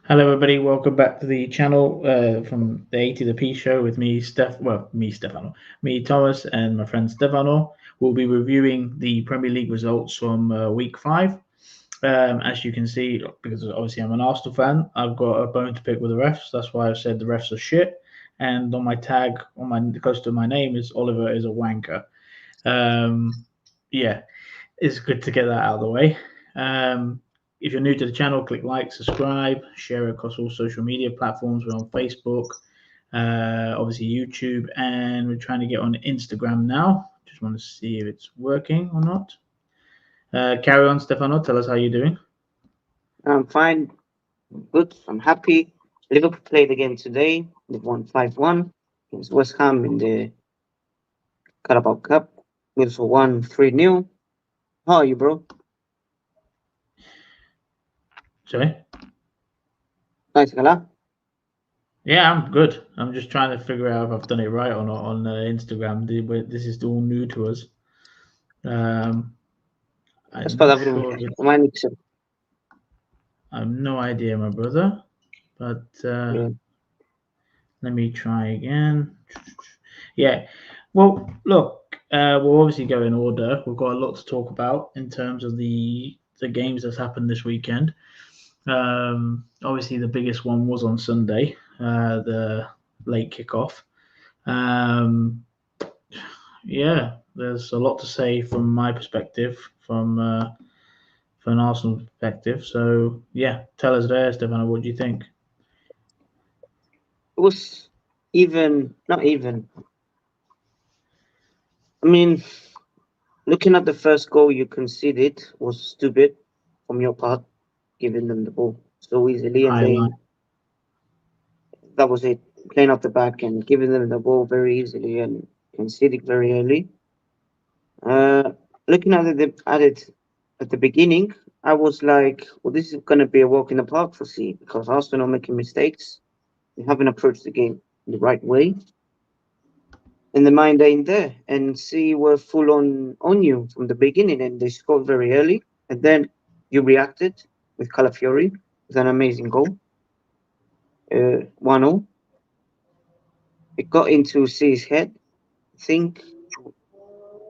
Hello, everybody. Welcome back to the channel from the A2theP Show with me, Stefano, me, Thomas, and my friend Stefano. We'll be reviewing the Premier League results from week five. As you can see, because obviously I'm an Arsenal fan, I've got a bone to pick with the refs. That's why I've said the refs are shit. And on my tag, on my close to my name, is Oliver is a wanker. Um, yeah, it's good to get that out of the way. If you're new to the channel, click like, subscribe, share it across all social media platforms. We're on Facebook, obviously YouTube, and we're trying to get on Instagram now. Just want to see if it's working or not. Carry on, Stefano. Tell us how you're doing. I'm fine, good. I'm happy. Liverpool played again today. They won 5-1 against West Ham in the Carabao Cup. We also won 3-0. How are you, bro? Sorry. Nice, Gala. Yeah, I'm good. I'm just trying to figure out if I've done it right or not on Instagram. This is all new to us. Um, I'm not Espada sure Bruno. if it. Mine is, I have no idea, my brother. But yeah. let me try again. Yeah. Well, look, we'll obviously go in order. We've got a lot to talk about in terms of the games that's happened this weekend. Obviously, the biggest one was on Sunday, the late kickoff. Um, yeah, there's a lot to say from my perspective, from an Arsenal perspective. So yeah, tell us there, Stefano. What do you think? It was not even. I mean, looking at the first goal you conceded was stupid from your part, giving them the ball so easily, and Highlight. then that was it. Playing off the back and giving them the ball very easily and conceding very early. Uh, Looking at it at the beginning, I was like, well, this is going to be a walk in the park for C because Arsenal are making mistakes. They haven't approached the game in the right way. And the mind ain't there. And C were full on you from the beginning and they scored very early. And then you reacted with Calafiori with an amazing goal, 1-0. It got into C's head, I think.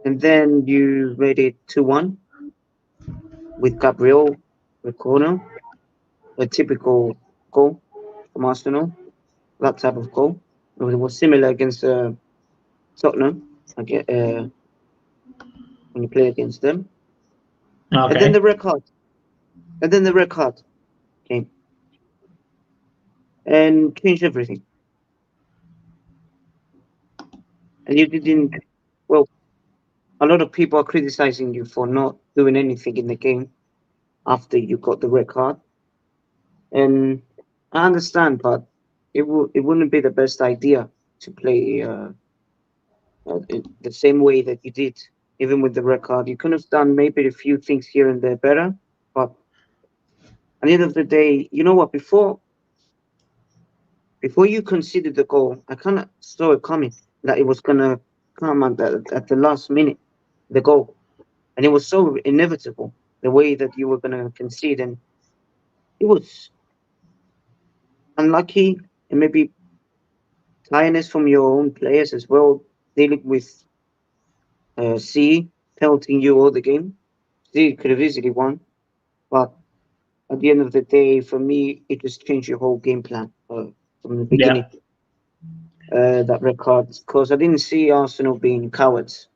And then you made it 2-1 with Gabriel, the corner, a typical goal from Arsenal, that type of goal. It was similar against Tottenham, I get, when you play against them. And then Okay. the red card. And then the red card came and changed everything. And you didn't, well, a lot of people are criticizing you for not doing anything in the game after you got the red card. And I understand, but it wouldn't be the best idea to play the same way that you did, even with the red card. You could have done maybe a few things here and there better, but at the end of the day, you know what? Before you conceded the goal, I kind of saw it coming that it was gonna come at the last minute, the goal, and it was so inevitable the way that you were gonna concede, and it was unlucky and maybe tiredness from your own players as well, dealing with C pelting you all the game. C could have easily won, but at the end of the day, for me, it just changed your whole game plan from the Yeah. beginning. That record, because I didn't see Arsenal being cowards.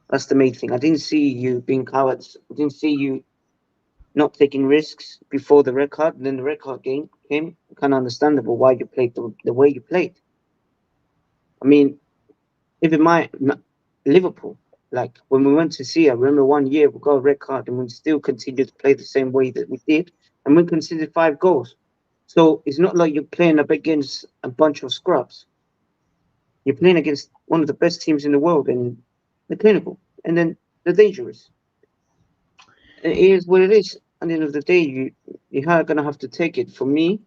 That's the main thing. I didn't see you being cowards. I didn't see you not taking risks before the record. And then the record game came. Kind of understandable why you played the way you played. I mean, even Liverpool, like when we went to see, I remember 1 year we got a red card and we still continued to play the same way that we did, and we conceded 5 goals. So it's not like you're playing up against a bunch of scrubs. You're playing against one of the best teams in the world, and they're clinical, and then they're dangerous. It is what it is. At the end of the day, you are gonna have to take it. For me,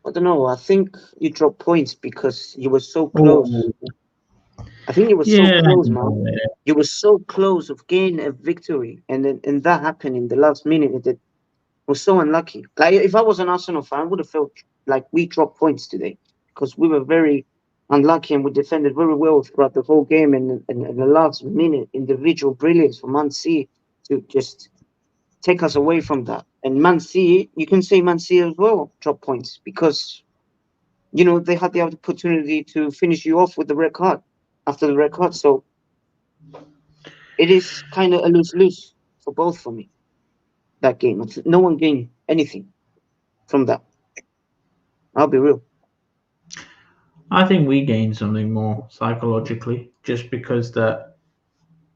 I don't know. I think you dropped points because you were so close. Oh, I think it was so Yeah, close, man. no, yeah. You were so close of getting a victory, and then and that happened in the last minute. That was so unlucky. Like if I was an Arsenal fan, I would have felt like we dropped points today because we were very unlucky and we defended very well throughout the whole game. And the last minute individual brilliance for Man City to just take us away from that. And Man City, you can say Man City as well drop points because they had the opportunity to finish you off with the red card after the red card. So it is kind of a lose-lose for both for me. That game, no one gained anything from that. I'll be real. I think we gained something more psychologically, just because that,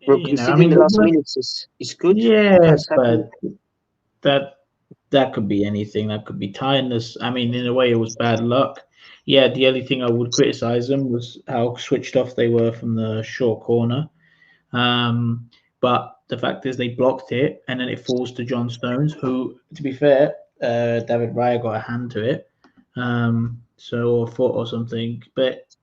Well, I considering mean, the last minutes is good. yeah, That's happened. but that that could be anything. That could be tiredness. I mean, in a way, it was bad luck. Yeah, the only thing I would criticize them was how switched off they were from the short corner. Um, but the fact is, they blocked it, and then it falls to John Stones, who, to be fair, David Raya got a hand to it, so or foot or something. But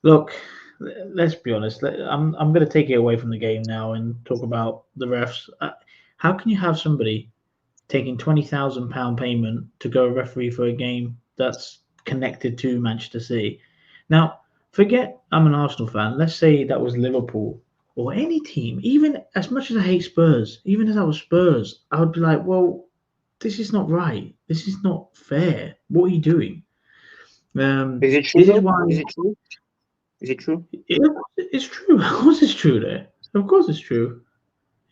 look, let's be honest. I'm going to take it away from the game now and talk about the refs. How can you have somebody taking £20,000 payment to go referee for a game that's connected to Manchester City? Now, forget I'm an Arsenal fan. Let's say that was Liverpool or any team. Even as much as I hate Spurs, even as I was Spurs, I would be like, well, this is not right. This is not fair. What are you doing? Is it true This is though? why Is it true? Is it true? it's true. Of course, it's true. There, of course, it's true.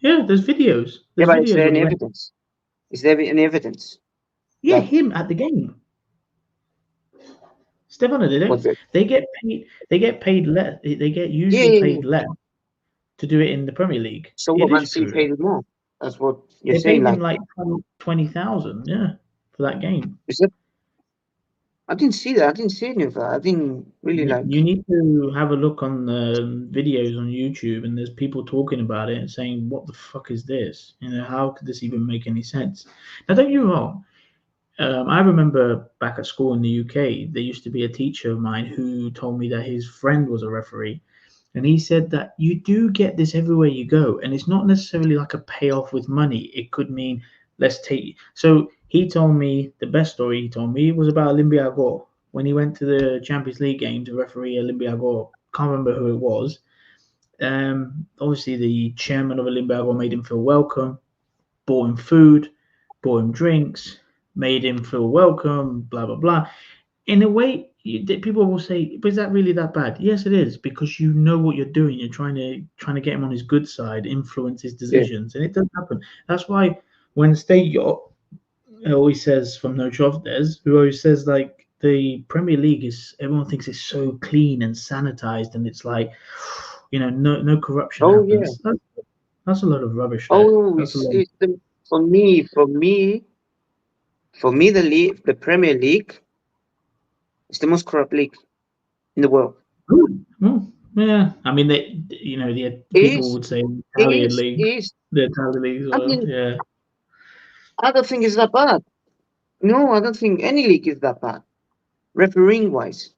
Yeah, there's videos. Yeah, There's but is videos there of any the ref. evidence? Is there any evidence Yeah, that him at the game. Stefano did what it. the? They get paid. They get paid less. They get Yeah, usually yeah, yeah. paid less to do it in the Premier League. So what? It Man is City true. Though. paid more. That's what you're They saying. paid him Like, like 20,000. Yeah, for that game. is that? I didn't see that. I didn't see any of that. I didn't really Yeah, like. you need to have a look on the videos on YouTube, and there's people talking about it and saying, "What the fuck is this? How could this even make any sense?" Now, don't get me wrong. I remember back at school in the UK, there used to be a teacher of mine who told me that his friend was a referee. And he said that you do get this everywhere you go. And it's not necessarily like a payoff with money. It could mean, let's take. So he told me the best story he told me was about Olympiacos. When he went to the Champions League game to referee Olympiacos, can't remember who it was. Obviously, the chairman of Olympiacos made him feel welcome, bought him food, bought him drinks, made him feel welcome, blah, blah, blah. In a way, people will say, "But is that really that bad?" Yes, it is, because you know what you're doing. You're trying to get him on his good side, influence his Yeah. decisions, and it does happen. That's why when State Yacht always says from No Chavez, who always says like the Premier League is everyone thinks it's so clean and sanitized, and it's like no corruption Oh yeah. happens. That's a lot of rubbish there. Oh, That's a lot. it's the for me the league, the Premier League is the most corrupt league in the world. Well, yeah. I mean, the It people is. would say It Italian is. It league, is. the Italian league as I well. mean, Yeah. I don't think it's that bad. No, I don't think any league is that bad, refereeing wise,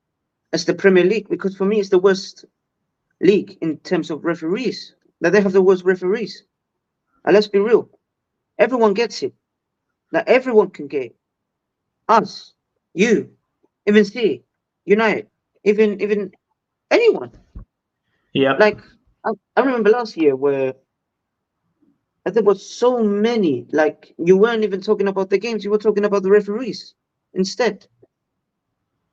as the Premier League, because for me it's the worst league in terms of referees. That they have the worst referees. And let's be real, everyone gets it. That everyone can get it. Us, you, even C, United, even anyone. Yep. Like I remember last year where there was so many. Like you weren't even talking about the games; you were talking about the referees instead.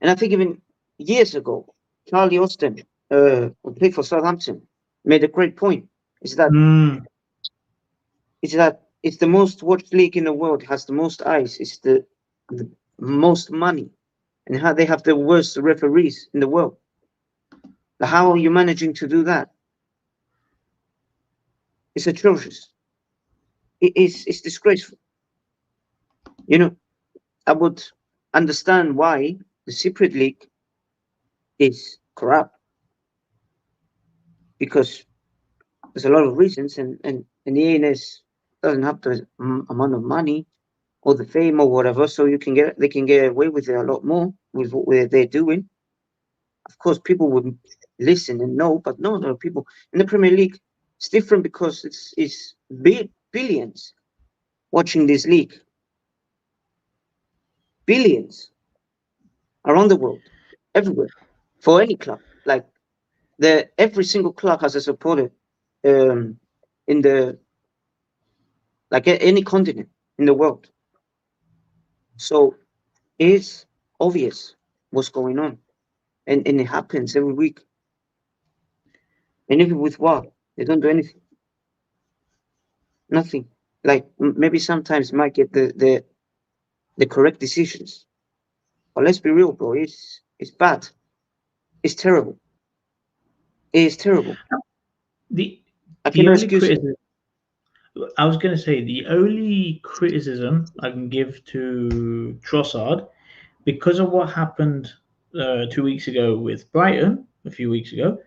And I think even years ago, Charlie Austin, who played for Southampton, made a great point. Is that Mm. is that it's the most watched league in the world, has the most eyes, it's the most money, and how they have the worst referees in the world. How are you managing to do that? It's atrocious. It's disgraceful. You know, I would understand why the Cypriot league is corrupt because there's a lot of reasons, and the ANS doesn't have the amount of money or the fame or whatever, so they can get away with it a lot more with what they're doing. of course, people would listen and know, but no, people in the Premier League, it's different because it's billions watching this league, billions around the world, everywhere, for any club. Like every single club has a supporter um, in the any continent in the world. So it's obvious what's going on, and it happens every week. And even with what they don't do anything, nothing. Like maybe sometimes might get the correct decisions, but let's be real, bro. It's bad. It's terrible. It is terrible. The I the cannot only excuse it. criticism I was going to say, the only criticism I can give to Trossard, because of what happened 2 weeks ago with Brighton, a few weeks ago,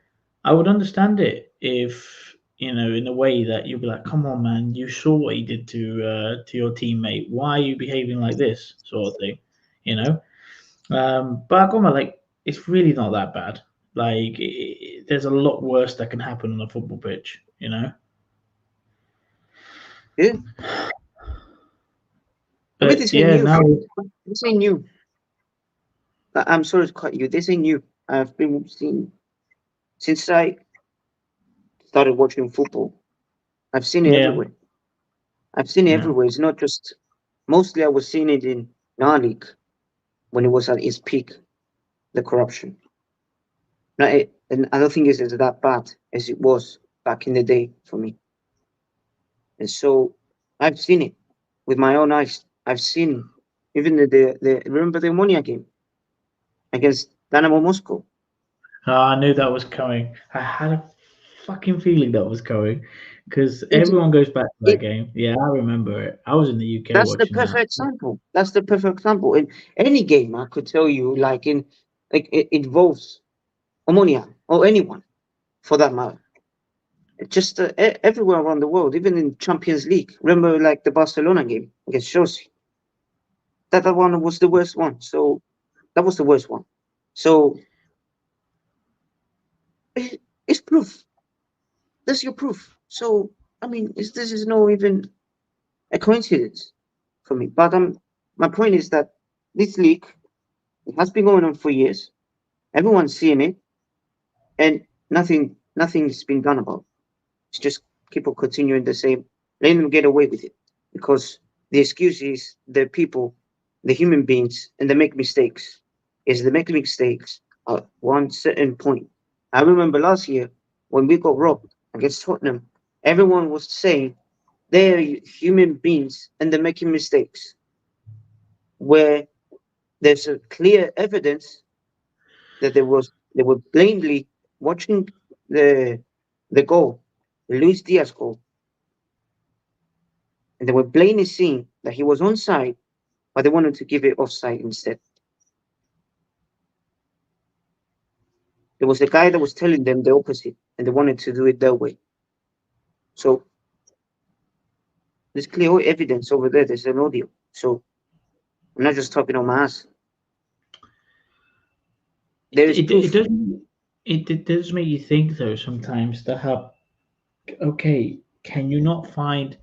I would understand it if, in a way that you'd be like, come on, man, you saw what he did to your teammate. Why are you behaving like this, sort of thing, you know? But Goma, like, it's really not that bad. Like, there's a lot worse that can happen on a football pitch. Yeah, I mean But this ain't yeah, new. now This ain't new. I'm sorry to cut you. This ain't new. I've been seeing since I started watching football. I've seen it yeah, everywhere. I've seen it yeah. everywhere. It's not just. Mostly, I was seeing it in our league when it was at its peak, the corruption. Now, and I don't think it's as that bad as it was back in the day for me. And so I've seen it with my own eyes. I've seen even the remember the Monia game against Dynamo Moscow. I knew that was coming. I had a fucking feeling that was coming because It, everyone goes back to that it game. Yeah, I remember it. I was in the UK That's the watching that. perfect example. That's the perfect example. In any game, I could tell you, like it involves Omonia or anyone for that matter. Just everywhere around the world, even in Champions League. Remember, like the Barcelona game against Chelsea. That one was the worst one. So that was the worst one. So it's proof. That's your proof. So I mean, this is no even a coincidence for me. But my point is that this league it has been going on for years. Everyone's seeing it, and nothing's been done about it. It's just people continuing the same, letting them get away with it because the excuse is the people, the human beings, and they make mistakes. Is they make mistakes at one certain point. I remember last year when we got robbed against Tottenham, everyone was saying they're human beings and they're making mistakes. Where there's a clear evidence that they were plainly watching the the goal, the Luis Diaz goal, and they were plainly seeing that he was onside, but they wanted to give it offside instead. There was a guy that was telling them the opposite, and they wanted to do it their way. So there's clear evidence over there. There's an audio. So I'm not just talking on my ass. It, There is it, it proof. does it does make you think though sometimes that how okay, can you not find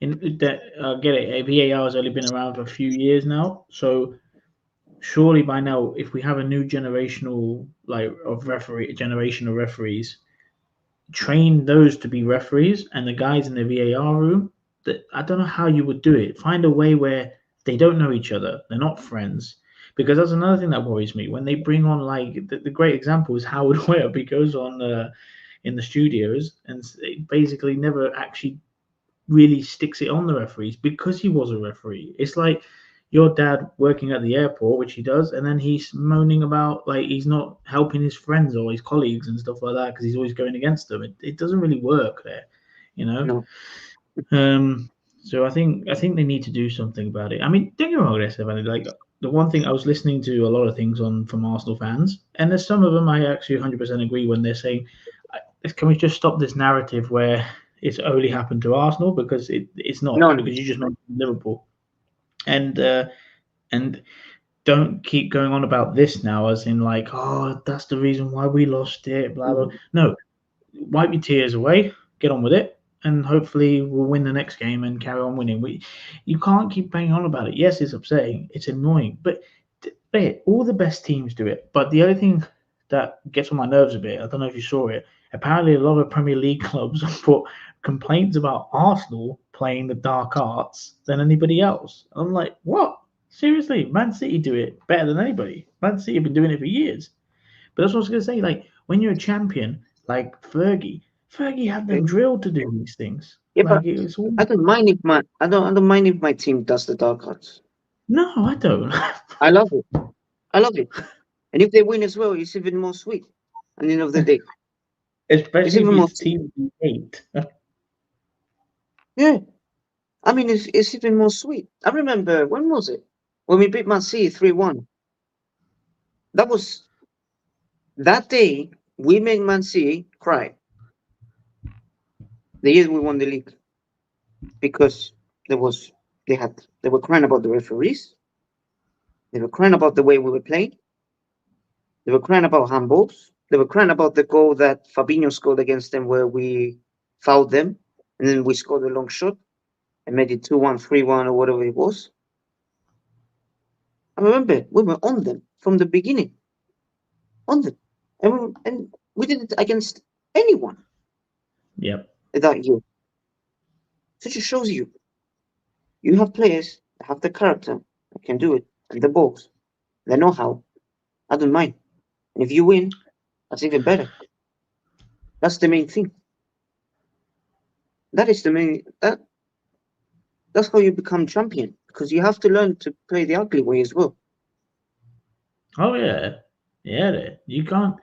in that get it, VAR has only been around for a few years now, so surely by now if we have a new generational like of referee generation of referees, train those to be referees and the guys in the VAR room. That I don't know how you would do it. Find a way where they don't know each other, they're not friends. Because that's another thing that worries me when they bring on like the great example is Howard Webb. He goes on in the studios and basically never actually really sticks it on the referees because he was a referee. It's like your dad working at the airport, which he does, and then he's moaning about like he's not helping his friends or his colleagues and stuff like that because he's always going against them. It doesn't really work there, you know. No, Um, so I think they need to do something about it. I mean, don't get me wrong, Stefano. Like the one thing I was listening to a lot of things on from Arsenal fans, and there's some of them I actually 100% agree when they're saying, "Can we just stop this narrative where it's only happened to Arsenal because it's not no, no. because you just mentioned Liverpool and uh, and don't keep going on about this now, as in like, oh, that's the reason why we lost it. Blah blah. Mhm. No, wipe your tears away, get on with it, and hopefully we'll win the next game and carry on winning. You can't keep banging on about it. Yes, it's upsetting, it's annoying, but all the best teams do it. But the other thing that gets on my nerves a bit, I don't know if you saw it. Apparently, a lot of Premier League clubs put complaints about Arsenal playing the dark arts than anybody else. I'm like, what? Seriously, Man City do it better than anybody. Man City have been doing it for years. But that's what I was gonna say. Like when you're a champion, like Fergie had them Okay. drilled to do these things. Yeah, but Like it was all. I don't mind if my I don't mind if my team does the dark arts. No, I don't. I love it. I love it. And if they win as well, it's even more sweet. At the end of the day, it's Especially if even more it's sweet. team you hate. Yeah. I mean, it's even more sweet. I remember, when was it? When we beat Man City 3-1. That was that day we made Man City cry. The year we won the league. Because there was they were crying about the referees, they were crying about the way we were playing, they were crying about handballs, they were crying about the goal that Fabinho scored against them where we fouled them and then we scored a long shot and made it 2-1, 3-1 or whatever it was. I remember we were on them from the beginning, on them, and we did it against anyone Yep. that year. So it just shows you have players that have the character that can do it and the balls. They know how. I don't mind. And if you win, that's even better. That's the main thing. That is the main that's how you become champion. Because you have to learn to play the ugly way as well. Oh yeah, yeah. You can't.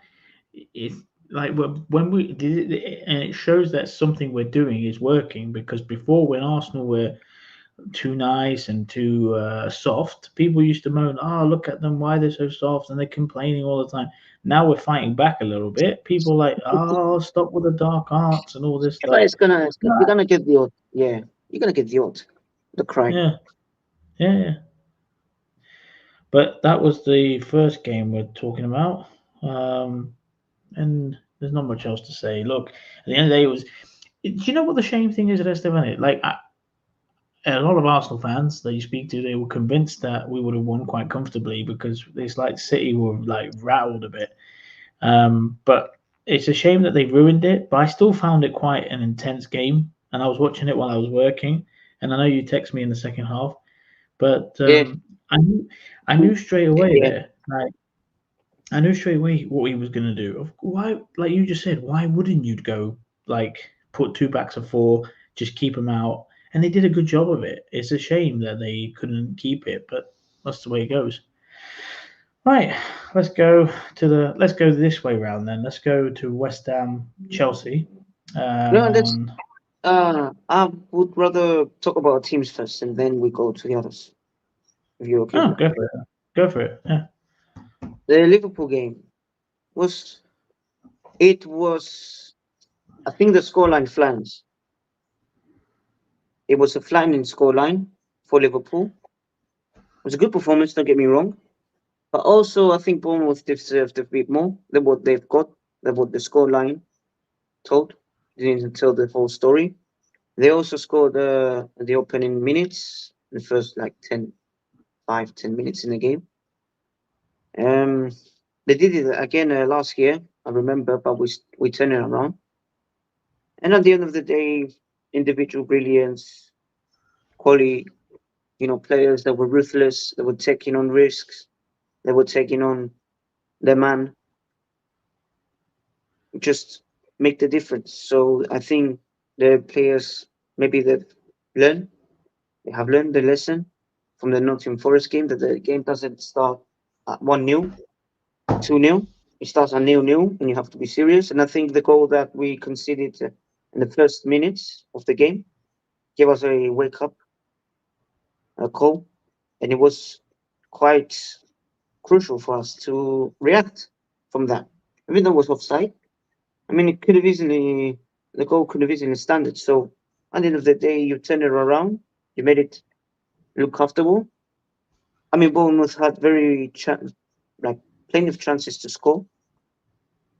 It's like when we did it, and it shows that something we're doing is working. Because before, when Arsenal were too nice and too soft, people used to moan, "Oh, look at them! Why they're so soft?" and they're complaining all the time. Now we're fighting back a little bit. People are like, "Oh, stop with the dark arts and all this Yeah, but stuff." you're gonna get the odd. Yeah, you're gonna get the odd. The cry. Yeah, yeah, yeah. But that was the first game we're talking about, and there's not much else to say. Look, at the end of the day, it was. Do you know what the shame thing is at Estevani? Like, a lot of Arsenal fans that you speak to, they were convinced that we would have won quite comfortably because it's like City were like rattled a bit. But it's a shame that they ruined it. But I still found it quite an intense game, and I was watching it while I was working. And I know you text me in the second half, but Yeah, I knew straight away yeah. there. Like I knew straight away what he was gonna do. Why, like you just said, why wouldn't you go like put two backs of four, just keep them out? And they did a good job of it. It's a shame that they couldn't keep it, but that's the way it goes. Right, let's go this way round then. Let's go to West Ham Chelsea. No, that's. On I would rather talk about teams first, and then we go to the others. If you're okay oh, with that. go for it. Go for it. Yeah. The Liverpool game was. It was. I think the scoreline flattens. It was a flattening scoreline for Liverpool. It was a good performance, don't get me wrong. But also, I think Bournemouth deserved a bit more than what they've got, than what the scoreline told. They didn't tell the whole story. They also scored the opening minutes, the first like 10 minutes in the game. Um, they did it again last year, I remember, but we turned it around. And at the end of the day, individual brilliance, quality, players that were ruthless, that were taking on risks, that were taking on their man, just make the difference. So I think the players maybe they have learned the lesson from the Nottingham Forest game that the game doesn't start at 1-0, 2-0. It starts at 0-0 and you have to be serious. And I think the goal that we conceded in the first minutes of the game gave us a wake up call. And it was quite crucial for us to react from that. Even though it was offside, I mean, the goal could have easily standed. So at the end of the day, you turn it around, you made it look comfortable, I mean, Bournemouth had like plenty of chances to score.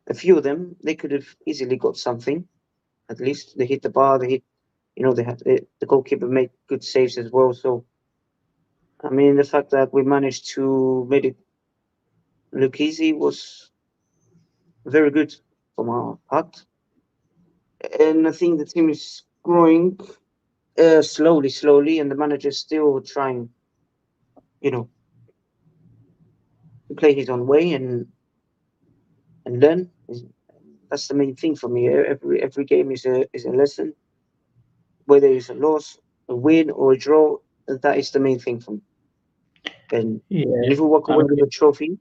A few of them, they could have easily got something. At least they hit the bar. They hit, they had the goalkeeper made good saves as well. So I mean, the fact that we managed to make it look easy was very good from our part. And I think the team is growing slowly, and the manager's still trying, you know, to play his own way and learn. That's the main thing for me. Every game is a lesson, whether it's a loss, a win, or a draw. That is the main thing for me. And Yeah, if we walk I away with mean, a trophy,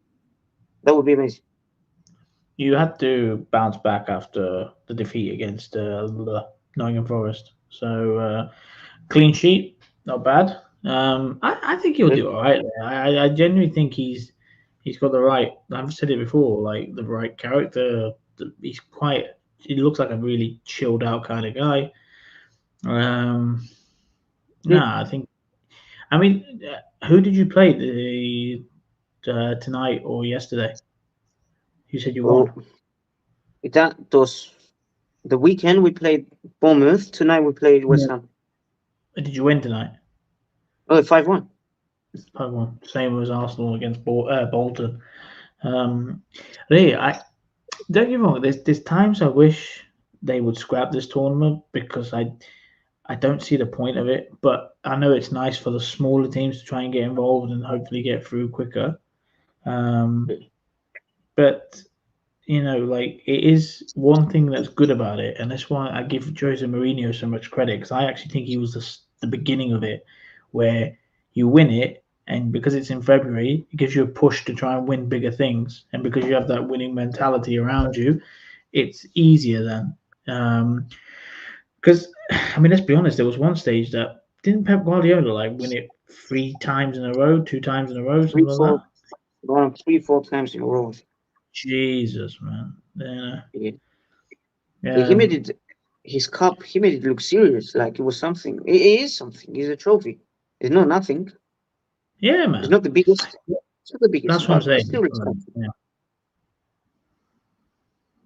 that would be amazing. you had to bounce back after the defeat against Nottingham Forest. So clean sheet, not bad. I think he'll Yeah, do all right. I genuinely think he's got the right. I've said it before, like the right character. He's quite. He looks like a really chilled out kind of guy. Um, yeah. nah, I think. I mean, who did you play tonight or yesterday? You said you Well, won. that was the weekend. We played Bournemouth. Tonight we play West Yeah. Ham. Did you win tonight? Oh, 5-1. 5-1. Same as Arsenal against Bolton. Um, really, I don't get me wrong. There's times I wish they would scrap this tournament because I don't see the point of it. But I know it's nice for the smaller teams to try and get involved and hopefully get through quicker. Um, but like it is one thing that's good about it, and that's why I give Jose Mourinho so much credit because I actually think he was the beginning of it, where you win it, and because it's in February, it gives you a push to try and win bigger things, and because you have that winning mentality around you, it's easier then. Because I mean, let's be honest, there was one stage that didn't Pep Guardiola like win it 3 times in a row, 2 times in a row, Three, something like four, that. one, 3, 4 times in a row. Jesus, man. Yeah. Yeah. He made Um, it his cup. He made it look serious, like it was something. It is something. It's a trophy. It's not nothing. yeah, It's man. not the biggest. It's not the biggest, That's what I'm but saying. still expensive. Yeah.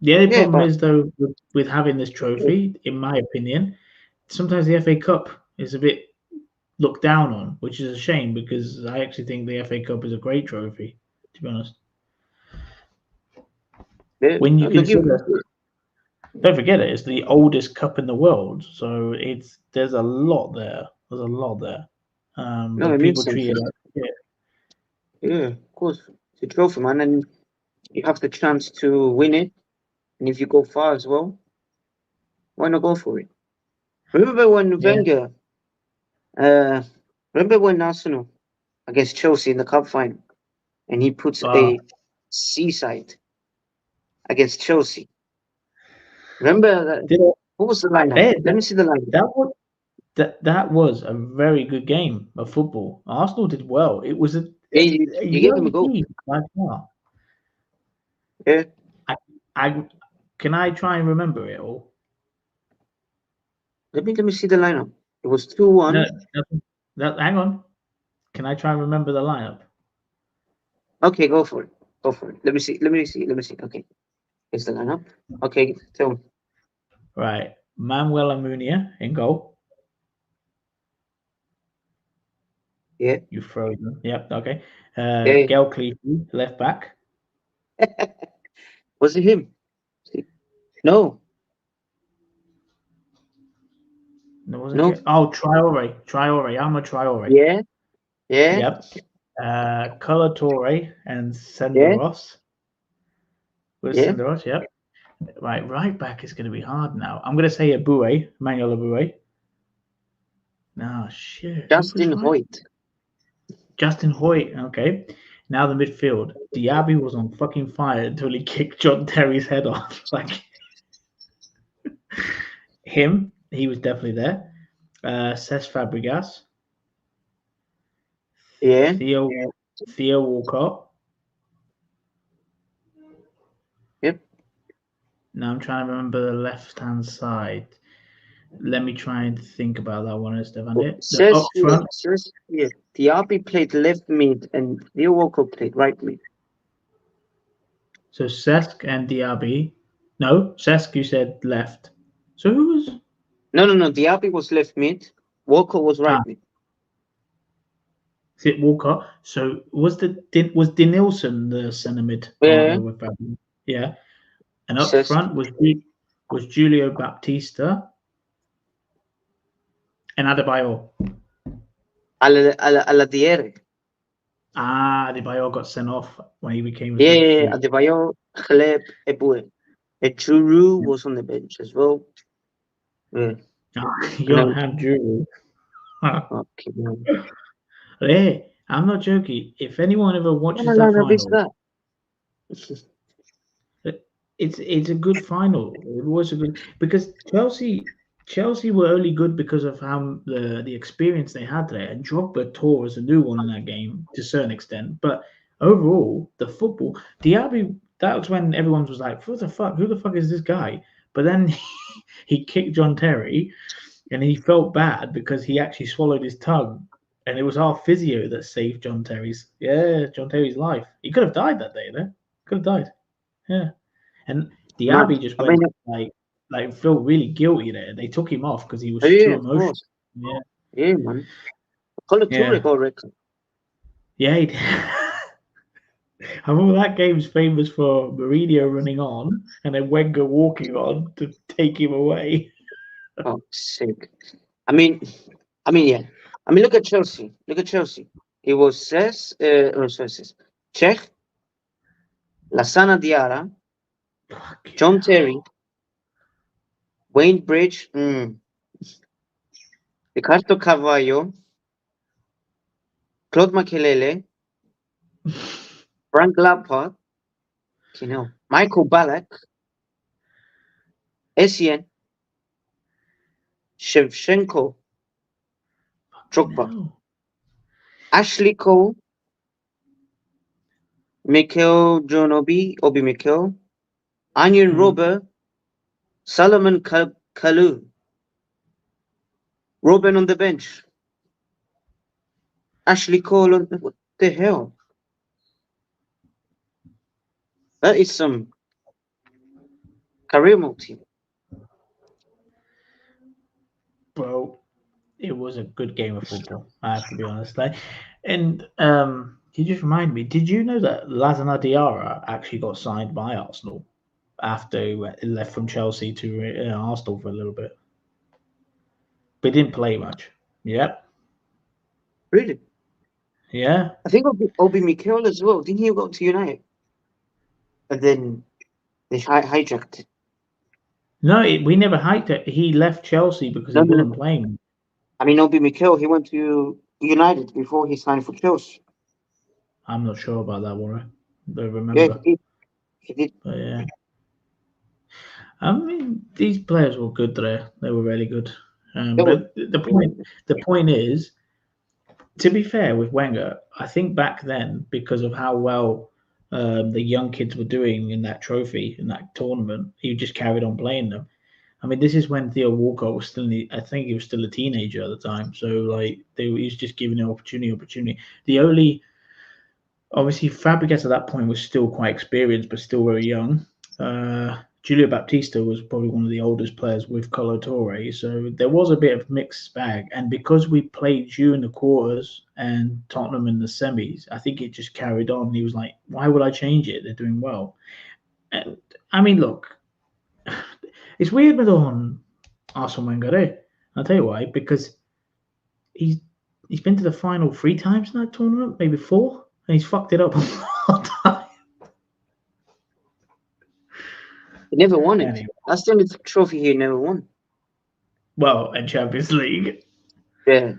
The only Yeah, problem but is though with having this trophy, in my opinion, sometimes the FA Cup is a bit looked down on, which is a shame because I actually think the FA Cup is a great trophy. To be honest, yeah, when you don't give. consider, don't forget it, it's the oldest cup in the world, so it's there's a lot there. There's a lot there, No, but it means people treat it something. like yeah, Yeah, of course. It's a trophy, man, and you have the chance to win it. And if you go far as well, why not go for it? Remember when yeah. Wenger? Uh, remember when Arsenal against Chelsea in the cup final, and he puts Uh, a seaside against Chelsea. Remember that? did it, What was the lineup? eh, Let me see the lineup. that was that was a very good game of football. Arsenal did well. It was Yeah, a you gave him a young goal. team by far. Yeah, I, I can I try and remember it all? let me see the lineup. It was No, 2-1. no, no, hang on. Can I try and remember the lineup? Okay, go for it. Go for it. Let me see. Okay, here's the lineup. Okay, tell me. Right, Manuel Amunia in goal. Yeah, You frozen. Yep. Okay. yeah. Gail Cleese, left back. Was it him? No, No, wasn't no. Gail. Oh, Traore. Traore. I'm a Traore. Yeah, yeah, Yep. Color Torre and yeah, Senderos. Was yeah. Senderos? Yep. Right back is going to be hard now. I'm going to say Abue, Manuel Abue. No, shit. Who was Justin right? Hoyt. Justin Hoyt. Okay. Now the midfield. Diaby was on fucking fire until he kicked John Terry's head off. Like him, he was definitely there. Cesc Fabregas, Yeah, Theo Theo Walcott. yep. Now I'm trying to remember the left hand side. Let me try and think about that one, Well, Stefano. The says up here, front. says here, Diaby played left mid and Theo Walcott played right mid. So Cesc and Diaby. No, Cesc, you said left. So who was? No. Diaby was left mid. Walcott was right Ah, mid. is it Walcott? So was Denilson the centre mid partner Yeah, with Fabio? Yeah, and up says front was Julio Baptista and Adebayor. Aladiere. Adebayor got sent off when he became a Yeah, substitute. Adebayor, Khaleb, Eboué. Ejuru was on the bench as well. Yeah, and then Johan Drew. okay, man. Hey, I'm not joking. If anyone ever What watches kind of that lineup is final, that? it's a good final. It was a good because Chelsea were only good because of how the experience they had there, and Drogba tore as a new one in that game to a certain extent. But overall, the football, Diaby, that was when everyone was like, "What the fuck? Who the fuck is this guy?" But then he kicked John Terry, and he felt bad because he actually swallowed his tongue. And it was our physio that saved John Terry's life. He could have died that day, though. Could have died. Yeah. And Mad. Diaby just I mean, went like felt really guilty there. They took him off because he was too yeah, of emotional. course. Yeah, Yeah, man. Colo Toure yeah, got record. yeah. He did. I remember that game's famous for Mourinho running on and then Wenger walking on to take him away. Oh, sick. I mean, yeah. I mean, look at Chelsea. Look at Chelsea. It was says Czech, Lasana Diarra, Fucking John Terry, hell. Wayne Bridge, Ricardo Carvalho, Claude Makelele, Frank Lampard, Michael Ballack, Essien, Shevchenko, Fucking Drogba, hell. Ashley Cole, Mikel Obi Mikel, Onion Mm. Robert, Solomon Kalou, Robin on the bench, Ashley Cole on what the hell? That is some career mode team. Bro, it was a good game of football. I have to be honest. And you just remind me. Did you know that Lazana Diarra actually got signed by Arsenal after he left from Chelsea to Arsenal for a little bit, but he didn't play much. Yep. Really? Yeah. I think Obi Mikel as well. Didn't he go to United? And then they hijacked it. No, we never hyped it. He left Chelsea because he No. wasn't playing. I mean, Obi Mikel, he went to United before he signed for Chelsea. I'm not sure about that one. I don't Yeah, remember. he did. But yeah. I mean, these players were good there. They were really good. They were, But they were. the point is, to be fair with Wenger, I think back then because of how well the young kids were doing in that trophy in that tournament, he just carried on playing them. I mean, this is when Theo Walcott was still, I think he was still a teenager at the time. So like, he was just giving him opportunity. The only obviously Fabregas at that point was still quite experienced, but still very young. Julio Baptista was probably one of the oldest players with Colo Torre, so there was a bit of mixed bag. And because we played you in the quarters and Tottenham in the semis, I think it just carried on. He was like, "Why would I change it? They're doing well." And I mean, look, it's weird with on Arsene Wenger. I'll tell you why. Because he's he's been to the final 3 times in that tournament, maybe four, and he's fucked it up all the time. He never won it. Anyway, That's the only trophy he never won. well, and Champions League. Yeah.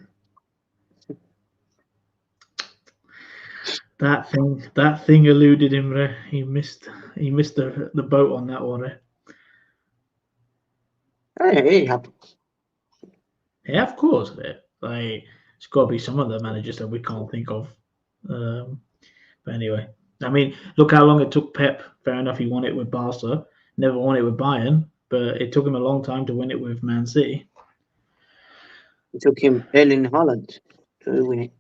That thing eluded him. He missed the boat on that one. Hey, it happens. Yeah, of course. Like it's got to be some other managers that we can't think of. Um, but anyway, I mean, look how long it took Pep. Fair enough, he won it with Barca. Never won it with Bayern, but it took him a long time to win it with Man City. It took him Erling Haaland to win it.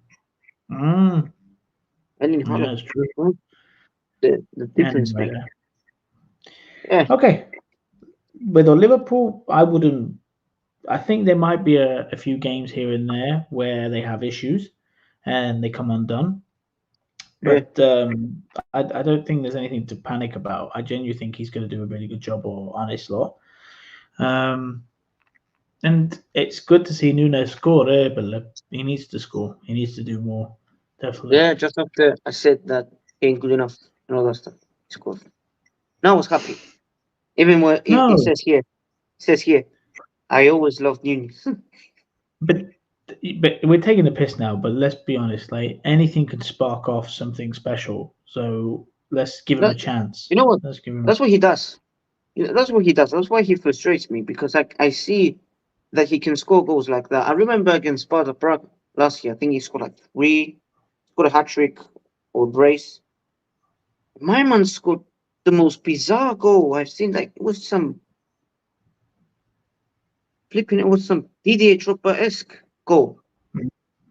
Mm, Erling yeah, Haaland. that's true. Well, the difference Anyway, maker. Yeah, okay. With Liverpool, I wouldn't. I think there might be a few games here and there where they have issues and they come undone. yeah. But I don't think there's anything to panic about. I genuinely think he's going to do a really good job, or honest law. Um, and it's good to see Nunes score there, but look, he needs to score. He needs to do more, definitely. Yeah, just after I said that he ain't good enough and all that stuff. He scored. Now I was happy. Even when it No, says here, I always loved Nunes. but but we're taking the piss now. But let's be honest, like anything could spark off something special. So let's give him a That chance. you know what? Let's give him. That's what he does. That's what he does. That's why he frustrates me because I see that he can score goals like that. I remember against Sparta Prague last year. I think he scored like three, scored a hat trick or brace. My man scored the most bizarre goal I've seen. Like it was some flipping. It was some Didier Drogba esque goal.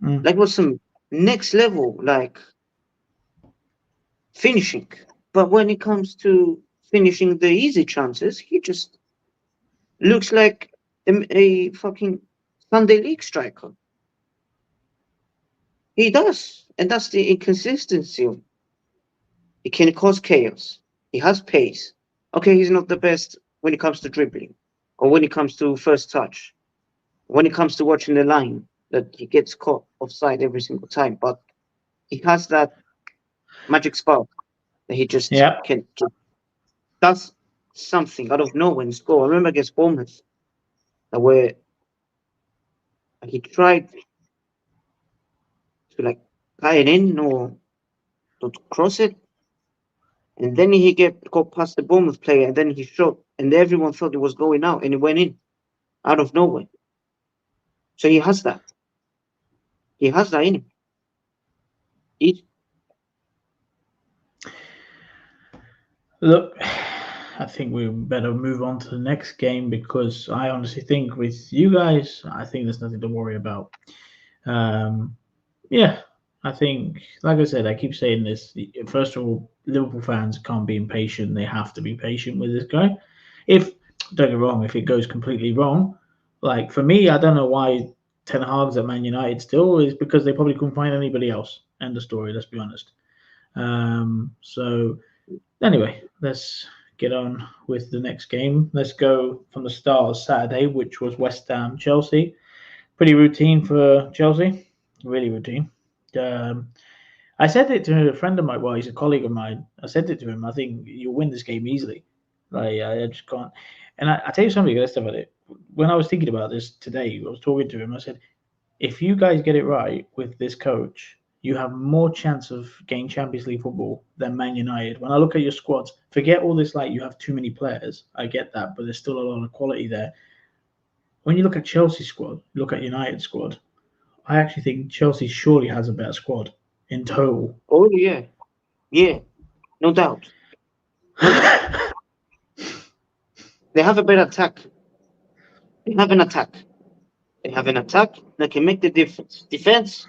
Mm, Like it was some next level like finishing. But when it comes to finishing the easy chances, he just looks like a fucking Sunday League striker. He does, and that's the inconsistency of. He can cause chaos. He has pace. Okay, he's not the best when it comes to dribbling, or when it comes to first touch, when it comes to watching the line. That he gets caught offside every single time, but he has that magic spark that he just yeah. can just does something out of nowhere and score. I remember against Bournemouth, where he tried to like tie it in or to cross it, and then he got past the Bournemouth player, and then he shot, and everyone thought it was going out, and it went in out of nowhere. So he has that. He has that in him. He, Look, I think we better move on to the next game because I honestly think with you guys, I think there's nothing to worry about. Um, yeah, I think, like I said, I keep saying this. First of all, Liverpool fans can't be impatient. They have to be patient with this guy. If, don't get me wrong, if it goes completely wrong, like for me, I don't know why Ten Hag's at Man United still is because they probably couldn't find anybody else. End of story. Let's be honest. So anyway, let's get on with the next game. Let's go from the start of Saturday, which was West Ham Chelsea. Pretty routine for Chelsea, really routine. Um, I said it to a friend of mine. Well, he's a colleague of mine. I said it to him. I think you'll win this game easily. Like I just can't. And I tell you something. Let's about it. When I was thinking about this today, I was talking to him. I said, if you guys get it right with this coach, you have more chance of getting Champions League football than Man United. When I look at your squads, forget all this like you have too many players. I get that, but there's still a lot of quality there. When you look at Chelsea squad, look at United squad, I actually think Chelsea surely has a better squad in total. oh yeah, yeah, no doubt, no doubt. They have a better attack. They have an attack. They have an attack that can make the difference. Defense,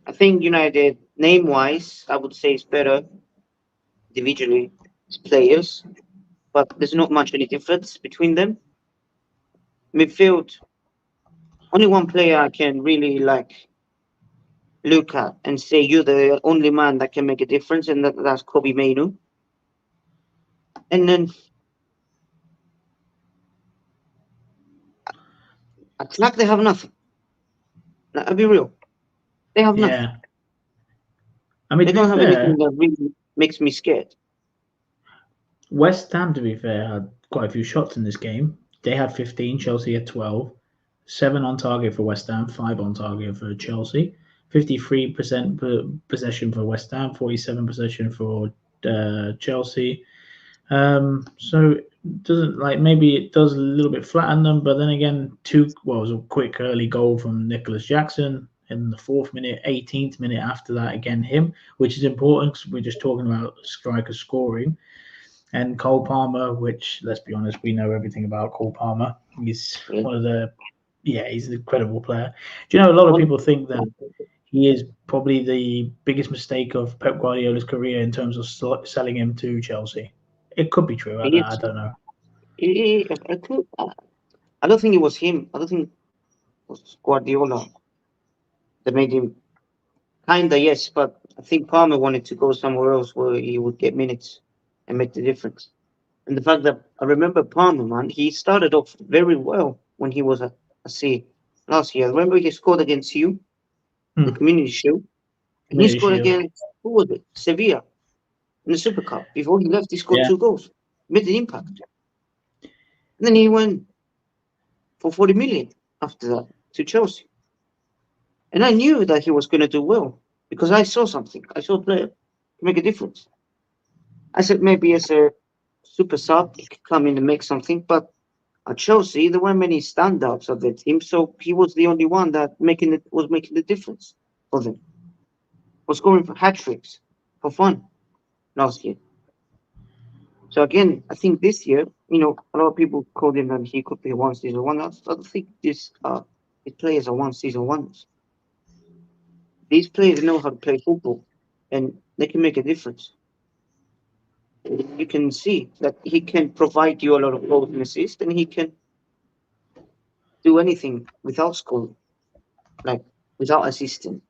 I think United name wise, I would say is better individually as players, but there's not much any difference between them. Midfield, only one player I can really like look at and say you're the only man that can make a difference, and that's Kobe Mainu. And then attack, they have nothing. I'll be real, they have nothing. Yeah, I mean They to be don't have anything fair, that really makes me scared. West Ham to be fair had quite a few shots in this game. They had 15, Chelsea had 12. 7 on target for West Ham, 5 on target for Chelsea. 53% possession for West Ham, 47 possession for Chelsea. So doesn't like maybe it does a little bit flatten them, but then again, it was a quick early goal from Nicholas Jackson in the 4th minute, 18th minute after that again him, which is important because we're just talking about striker scoring. And Cole Palmer, which let's be honest, we know everything about Cole Palmer. He's Yeah. one of the yeah, he's an incredible player. Do you know a lot of One, people think that he is probably the biggest mistake of Pep Guardiola's career in terms of selling him to Chelsea? It could be true. he I is. don't know. I don't think it was him. I don't think it was Guardiola that made him. Kinda, yes, but I think Palmer wanted to go somewhere else where he would get minutes and make the difference. And the fact that I remember Palmer, man, he started off very well when he was a C last year. Remember he scored against you, the Hmm. Community Shield, and he Community scored Shield. against who was it? Sevilla in the Super Cup. Before he left, he scored Yeah. 2 goals, made an impact. And then he went for 40 million after that to Chelsea. And I knew that he was going to do well because I saw something. I saw a player make a difference. I said maybe as a super sub, he could come in and make something. But at Chelsea, there weren't many standouts of the team, so he was the only one that was making the difference for them. Was scoring for hat tricks for fun last year. So again, I think this year, a lot of people called him that he could be a one season wonder. I don't think these players are one season wonders. These players know how to play football, and they can make a difference. You can see that he can provide you a lot of goals and assists, and he can do anything without scoring, like without assisting.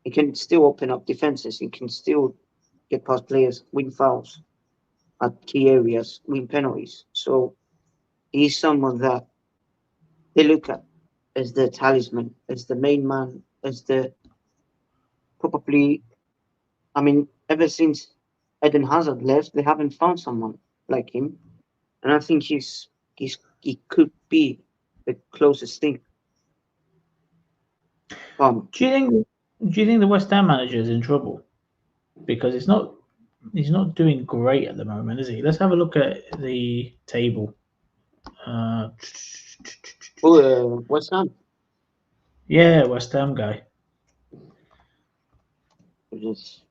He can still open up defenses. He can still get past players, win fouls at key areas, win penalties. So he's someone that they look at as the talisman, as the main man, as the probably. I mean, ever since Eden Hazard left, they haven't found someone like him, and I think he could be the closest thing. Do you think? Do you think the West Ham manager is in trouble because it's not? He's not doing great at the moment, is he? Let's have a look at the table. Uh, West Ham. yeah, West Ham guy. Just,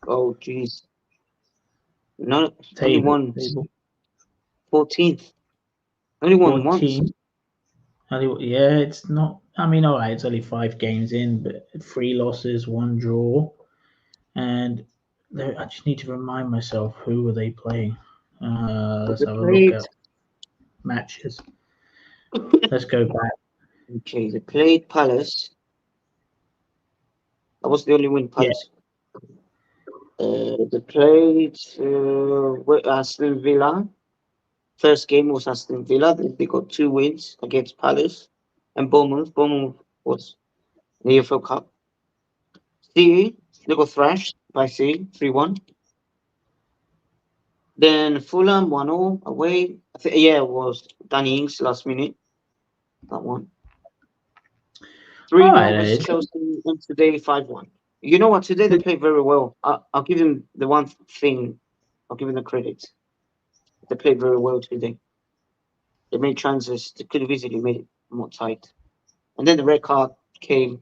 oh, jeez. Not only Table. won Table. 14th. Only won once. 14. Yeah, it's not. I mean, all right, it's only 5 games in, but 3 losses, 1 draw, and I just need to remind myself who were they playing. Let's They have a look played. at matches. Let's go back. Okay, they played Palace. That was the only win, Yeah, Palace. They played Aston Villa. First game was Aston Villa. They got 2 wins against Palace and Bournemouth. Bournemouth was in the EFL Cup. City, they got thrashed by City 3-1. Then Fulham 1-0 away. Yeah, it was Danny Ings last minute. That one. all 3-1 right. versus Chelsea, and today 5-1. You know what? Today they played very well. I'll give them the one thing. I'll give them the credit. They played very well today. They made chances. They could have easily made it more tight. And then the red card came.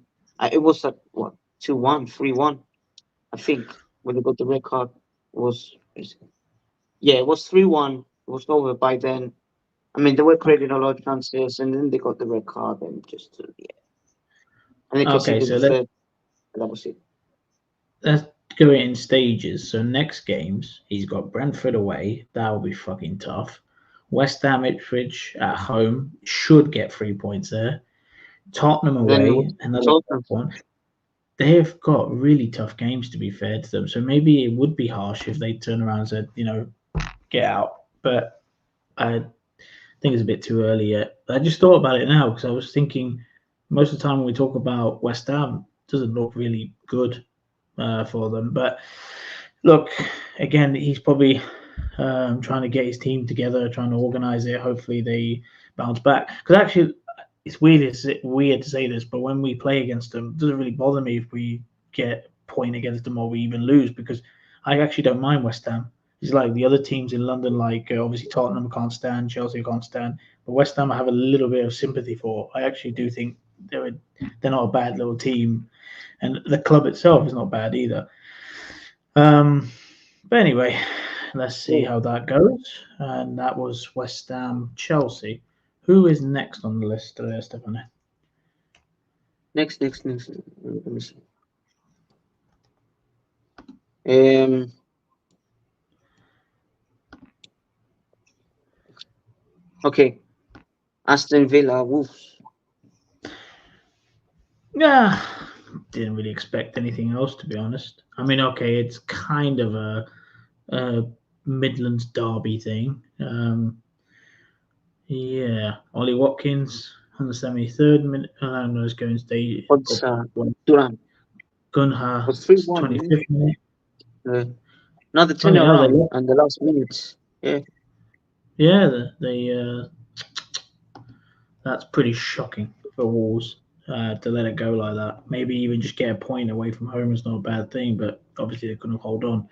It was at what 2-1, 3-1. I think when they got the red card, it was yeah, it was 3-1. It was over by then. I mean, they were creating a lot of chances, and then they got the red card, and just yeah, and they Okay, conceded so the third. And that was it. let's go it in stages. So next games, he's got Brentford away. That will be fucking tough. West Ham, Ipswich at home should get 3 points there. Tottenham And then it away, was another tough Tottenham. one. They've got really tough games to be fair to them. So maybe it would be harsh if they turn around and said, get out. But I think it's a bit too early yet. I just thought about it now because I was thinking most of the time when we talk about West Ham, it doesn't look really good for them. But look, again, he's probably trying to get his team together, trying to organize it. Hopefully, they bounce back. Because actually, it's weird. It's weird to say this, but when we play against them, it doesn't really bother me if we get a point against them or we even lose because I actually don't mind West Ham. It's like the other teams in London, like obviously Tottenham can't stand, Chelsea can't stand, but West Ham I have a little bit of sympathy for. I actually do think they're not a bad little team, and the club itself is not bad either. But anyway, let's see Yeah. how that goes. And that was West Ham Chelsea. Who is next on the list, Stefano? Next. Let me see. Um, okay. Aston Villa, Wolves. Yeah, didn't really expect anything else, to be honest. I mean, okay, it's kind of a Midlands derby thing. Yeah, Ollie Watkins on the 73rd minute. No, it's going stage. What's Duran? Gunha, Was 3-1. 25th minute. Another Oh, yeah, they turnaround and the last minutes. Yeah. Yeah, that's pretty shocking for Wolves to let it go like that. Maybe even just get a point away from home is not a bad thing, but obviously they couldn't hold on.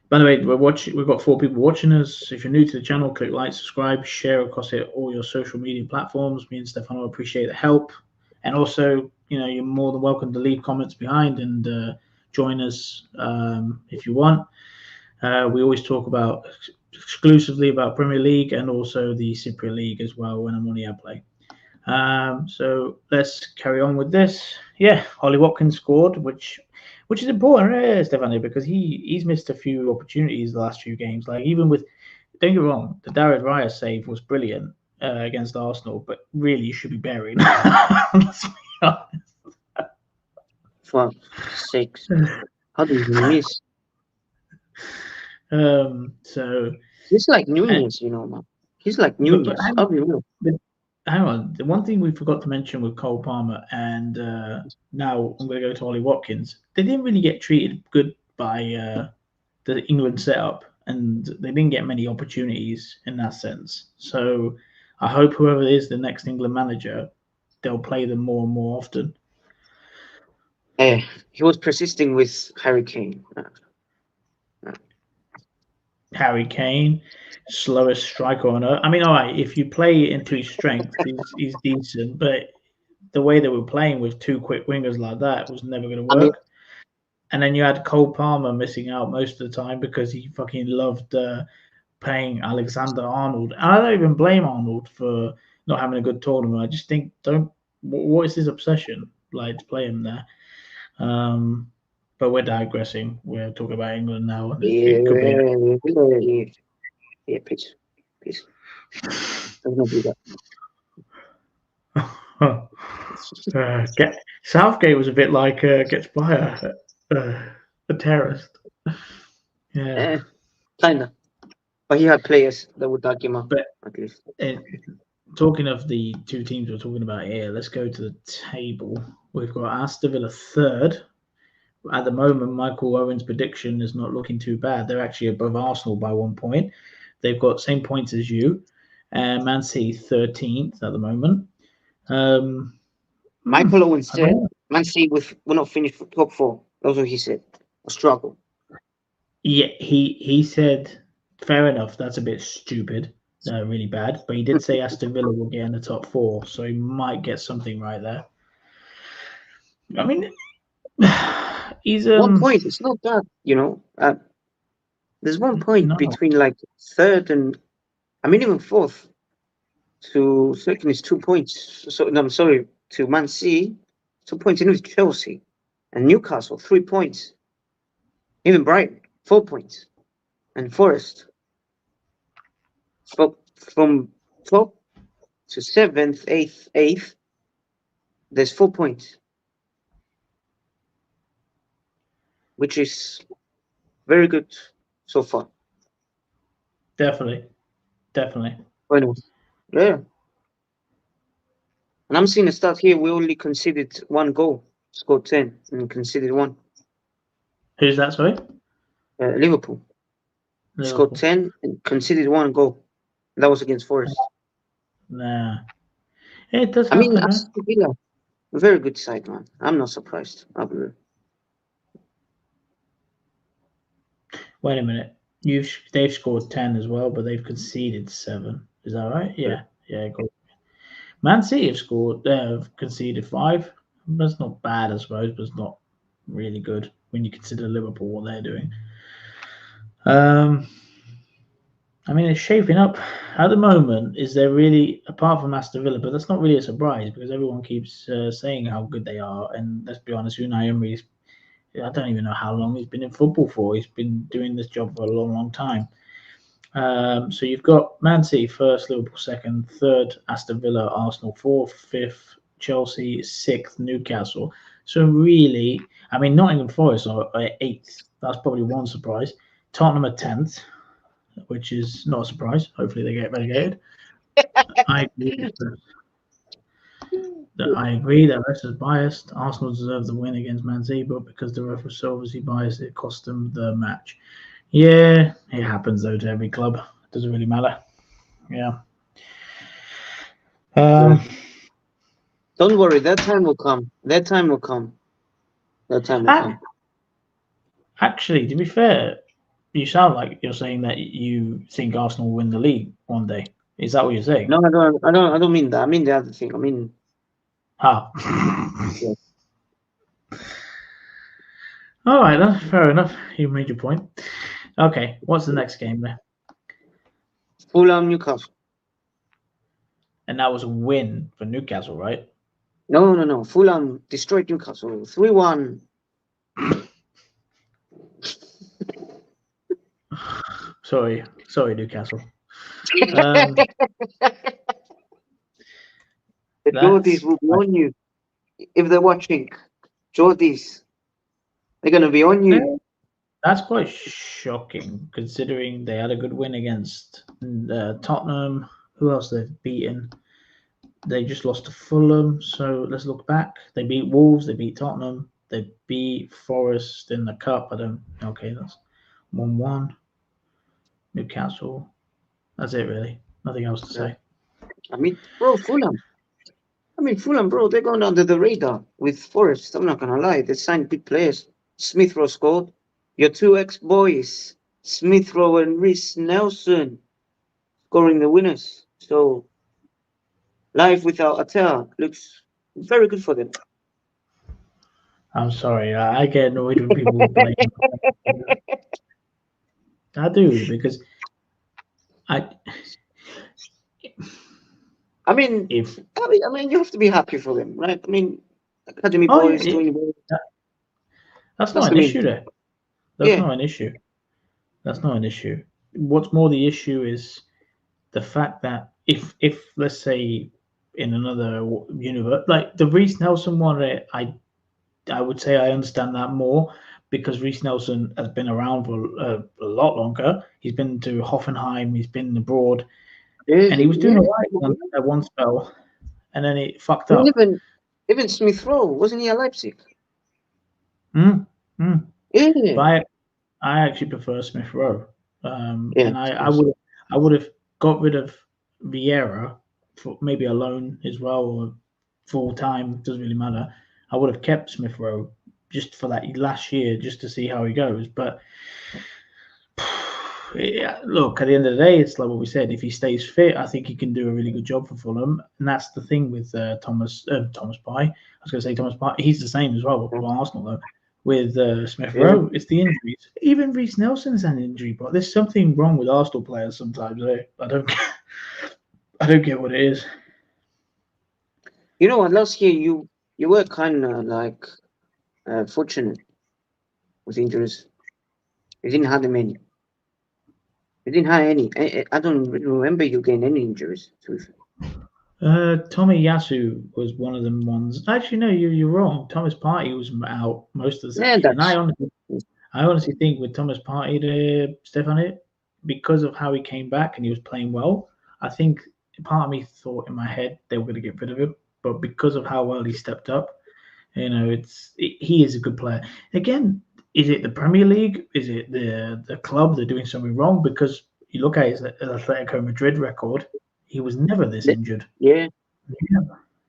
By the way, we've got 4 people watching us. If you're new to the channel, click like, subscribe, share across all your social media platforms. Me and Stefano appreciate the help, and also, you're more than welcome to leave comments behind and join us if you want. We always talk about exclusively about Premier League and also the Cypriot League as well when I'm on the airplay. So let's carry on with this. Yeah, Ollie Watkins scored, which is important, Stefano, because he's missed a few opportunities the last few games. Like even with, don't get me wrong, the David Raya save was brilliant against Arsenal, but really you should be buried. Let's be honest. For six. How do you miss? So He's like Nunez, man. He's like Nunez. How do you know? but hang on. The one thing we forgot to mention with Cole Palmer and now I'm going to go to Ollie Watkins. They didn't really get treated good by the England setup, and they didn't get many opportunities in that sense. So I hope whoever is the next England manager, they'll play them more and more often. He was persisting with Harry Kane. Harry Kane, slowest striker on earth. I mean, all right, if you play into his strength, he's decent, but the way they were playing with 2 quick wingers like that was never going to work. And then you had Cole Palmer missing out most of the time because he fucking loved playing Alexander Arnold. And I don't even blame Arnold for not having a good tournament. I just think, what is his obsession like to play him there? But we're digressing. We're talking about England now. It could be. Yeah, please. Don't do that. Southgate was a bit like gets by a terrorist. Yeah. Kinda. But he had players that would back him up, but at least. Talking of the 2 teams we're talking about here, let's go to the table. We've got Aston Villa 3rd. At the moment, Michael Owen's prediction is not looking too bad. They're actually above Arsenal by 1 point. They've got same points as you. And Man City 13th at the moment. Michael Owen said Man City will not finish for top 4. That's what he said. A struggle. Yeah, he said, fair enough, that's a bit stupid, really bad. But he did say Aston Villa will get in the top 4, so he might get something right there. I mean, he's 1 point. It's not bad, there's 1 point between like 3rd and even 4th to 2nd is 2 points. So no, I'm sorry, to Man City, 2 points. And with Chelsea and Newcastle, 3 points. Even Brighton, 4 points, and Forest. From top to 7th, 8th, there's 4 points, which is very good so far. Definitely. Bueno. Yeah. And I'm seeing a start here. We only conceded 1 goal, scored 10, and conceded 1. Who's that, sorry? Liverpool. Scored 10 and conceded 1 goal. That was against Forest. Nah. It does happen, Aston Villa, a very good side, man. I'm not surprised. Wait a minute. They've scored 10 as well, but they've conceded 7. Is that right? Yeah. Good. Man City have conceded 5. That's not bad, I suppose, but it's not really good when you consider Liverpool what they're doing. I mean, it's shaping up at the moment. Is there really, apart from Aston Villa, but that's not really a surprise because everyone keeps saying how good they are. And let's be honest, Unai Emery's, I don't even know how long he's been in football for. He's been doing this job for a long, long time. So you've got Man City first, Liverpool second, third, Aston Villa, Arsenal fourth, fifth, Chelsea sixth, Newcastle. So really, I mean, Nottingham Forest are eighth. That's probably one surprise. Tottenham are 10th, which is not a surprise. Hopefully they get relegated. I agree. I agree that ref is biased. Arsenal deserve the win against Man City, but because the ref was so obviously biased, it cost them the match. Yeah, it happens though to every club. It doesn't really matter. Yeah. Um, Don't worry, that time will come. That time will come. That time will come. Actually, to be fair, you sound like you're saying that you think Arsenal will win the league one day. Is that what you're saying? No, I don't. I don't mean that. I mean the other thing. I mean. Ah. Yeah. All right, then. Fair enough. You made your point. Okay, what's the next game then? Fulham, Newcastle. And that was a win for Newcastle, right? No. Fulham destroyed Newcastle 3-1. Sorry, Newcastle. Um, The Geordies will be on you if they're watching. Geordies, they're gonna be on you. That's quite shocking considering they had a good win against Tottenham. Who else they've beaten? They just lost to Fulham. So let's look back. They beat Wolves. They beat Tottenham. They beat Forest in the cup. I don't. Okay, that's 1-1. Newcastle. That's it really. Nothing else to say. I mean, bro, Fulham. Fulham, bro, they're going under the radar with Forest. I'm not gonna lie, they signed big players. Smith Rowe scored. Your two ex-boys, Smith Rowe and Reece Nelson, scoring the winners. So life without Atel looks very good for them. I'm sorry. I get annoyed when people blame. I do because I. I mean, If you have to be happy for them, right? I mean, academy oh boys yeah, doing well. that's That's not the an main issue thing. there. That's Yeah, not an issue. That's not an issue. What's more the issue is the fact that if let's say in another universe, like the Reese Nelson one, I would say I understand that more because Reese Nelson has been around for a lot longer. He's been to Hoffenheim, he's been abroad, and he was doing all right at one spell, and then it fucked I mean, up. even Smith Rowe wasn't he at Leipzig? Mm, mm. But Yeah, I actually prefer Smith Rowe, yeah, and of I course. would have got rid of Vieira for maybe a loan as well or full time doesn't really matter. I would have kept Smith Rowe just for that last year just to see how he goes. But yeah, look, at the end of the day, it's like what we said. If he stays fit, I think he can do a really good job for Fulham, and that's the thing with Thomas Pye. I was going to say Thomas Pye. He's the same as well for Arsenal though. With Smith Yeah. Rowe, it's the injuries. Even Reece Nelson's an injury, but there's something wrong with Arsenal players sometimes. I don't, I don't get what it is. You know what? Last year you were kind of like fortunate with injuries. You didn't have them any. You didn't have any. I don't really remember you getting any injuries. Tommy Yasu was one of them ones. Actually, no, you're wrong. Thomas Partey was out most of the time, Yeah, and that's I honestly think with Thomas Partey to Stefano, because of how he came back and he was playing well, I think part of me thought in my head they were going to get rid of him, but because of how well he stepped up, he is a good player. Again, is it the Premier League? Is it the club? They're doing something wrong because you look at his Atletico Madrid record. He was never this injured. yeah. Yeah.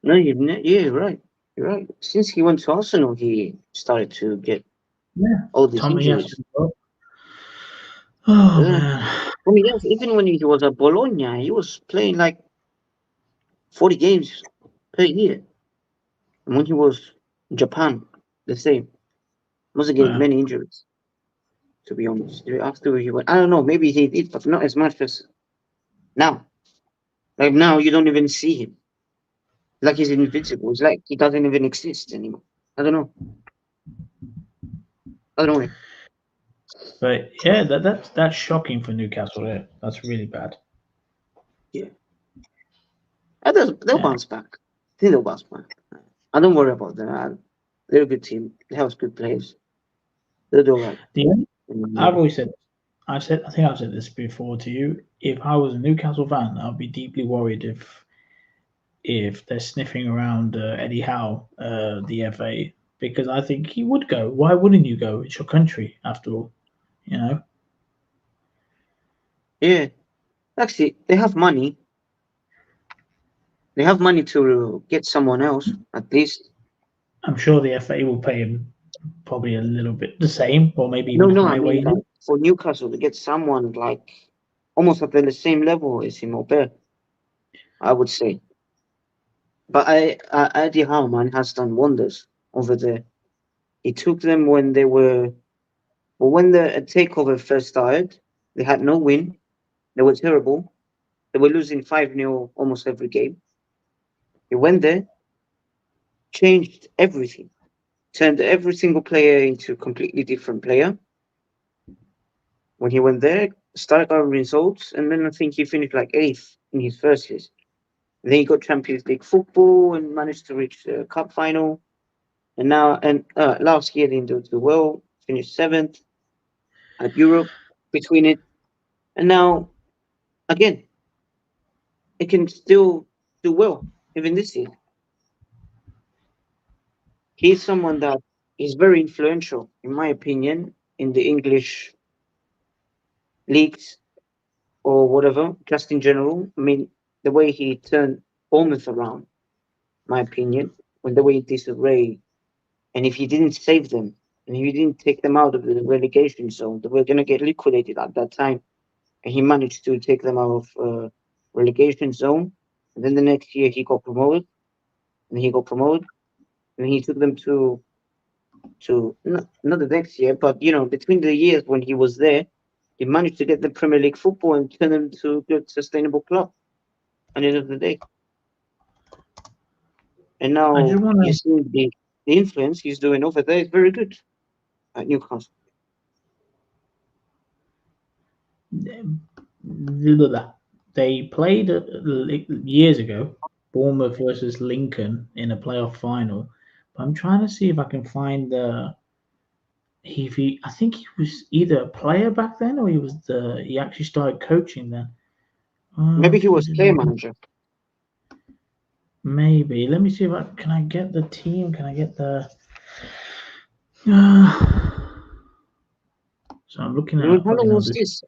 No, yeah, you're right. You're right. Since he went to Arsenal, he started to get Yeah, all these Tommy Yasu. injuries. Oh Yeah. man, I mean, yes, even when he was at Bologna, he was playing like 40 games per year. And when he was in Japan, the same. Wasn't getting wow. many injuries. to be honest. After he went, I don't know, maybe he did, but not as much as now. Like now, you don't even see him. Like he's invisible. It's like he doesn't even exist anymore. I don't know. I don't know. But yeah, that's shocking for Newcastle. Yeah, that's really bad. Yeah, they'll Yeah. bounce back. I think they'll bounce back. I don't worry about them. They're a good team. They have good players. They'll do all right. The only, I've Mm, always said, I think I've said this before to you. If I was a Newcastle fan, I'd be deeply worried if they're sniffing around Eddie Howe, the FA, because I think he would go. Why wouldn't you go? It's your country, after all. You know, yeah, actually, they have money. They have money to get someone else at least. I'm sure the FA will pay him probably a little bit the same, or maybe No, even no, I higher mean wages. like for Newcastle to get someone like almost at the same level as him or better, I would say. But Eddie Howe, man, has done wonders over there. He took them when they were, well, when the takeover first started, they had no win. They were terrible. They were losing 5-0 almost every game. He went there, changed everything, turned every single player into a completely different player. When he went there, started getting results, and then I think he finished like eighth in his first year. Then he got Champions League football and managed to reach the cup final. And now, and last year they didn't do too well, finished seventh at Europe between it. And now, again, it can still do well, even this year. He's someone that is very influential, in my opinion, in the English leagues or whatever, just in general. I mean, the way he turned Bournemouth around, my opinion, when they were in disarray, and if he didn't save them, and if he didn't take them out of the relegation zone, they were going to get liquidated at that time. And he managed to take them out of relegation zone. And then the next year he got promoted, and he got promoted, and he took them to not the next year, but between the years when he was there, he managed to get the Premier League football and turn them to a good, sustainable club. At the end of the day, and I now just want you see the influence he's doing over there is very good at Newcastle. to. They played years ago, Bournemouth versus Lincoln in a playoff final. But I'm trying to see if I can find the. I think he was either a player back then or he actually started coaching then. Maybe he was player manager. Maybe. Let me see if I can I get the team. Can I get the? Uh, so I'm looking it How up right long now. was this?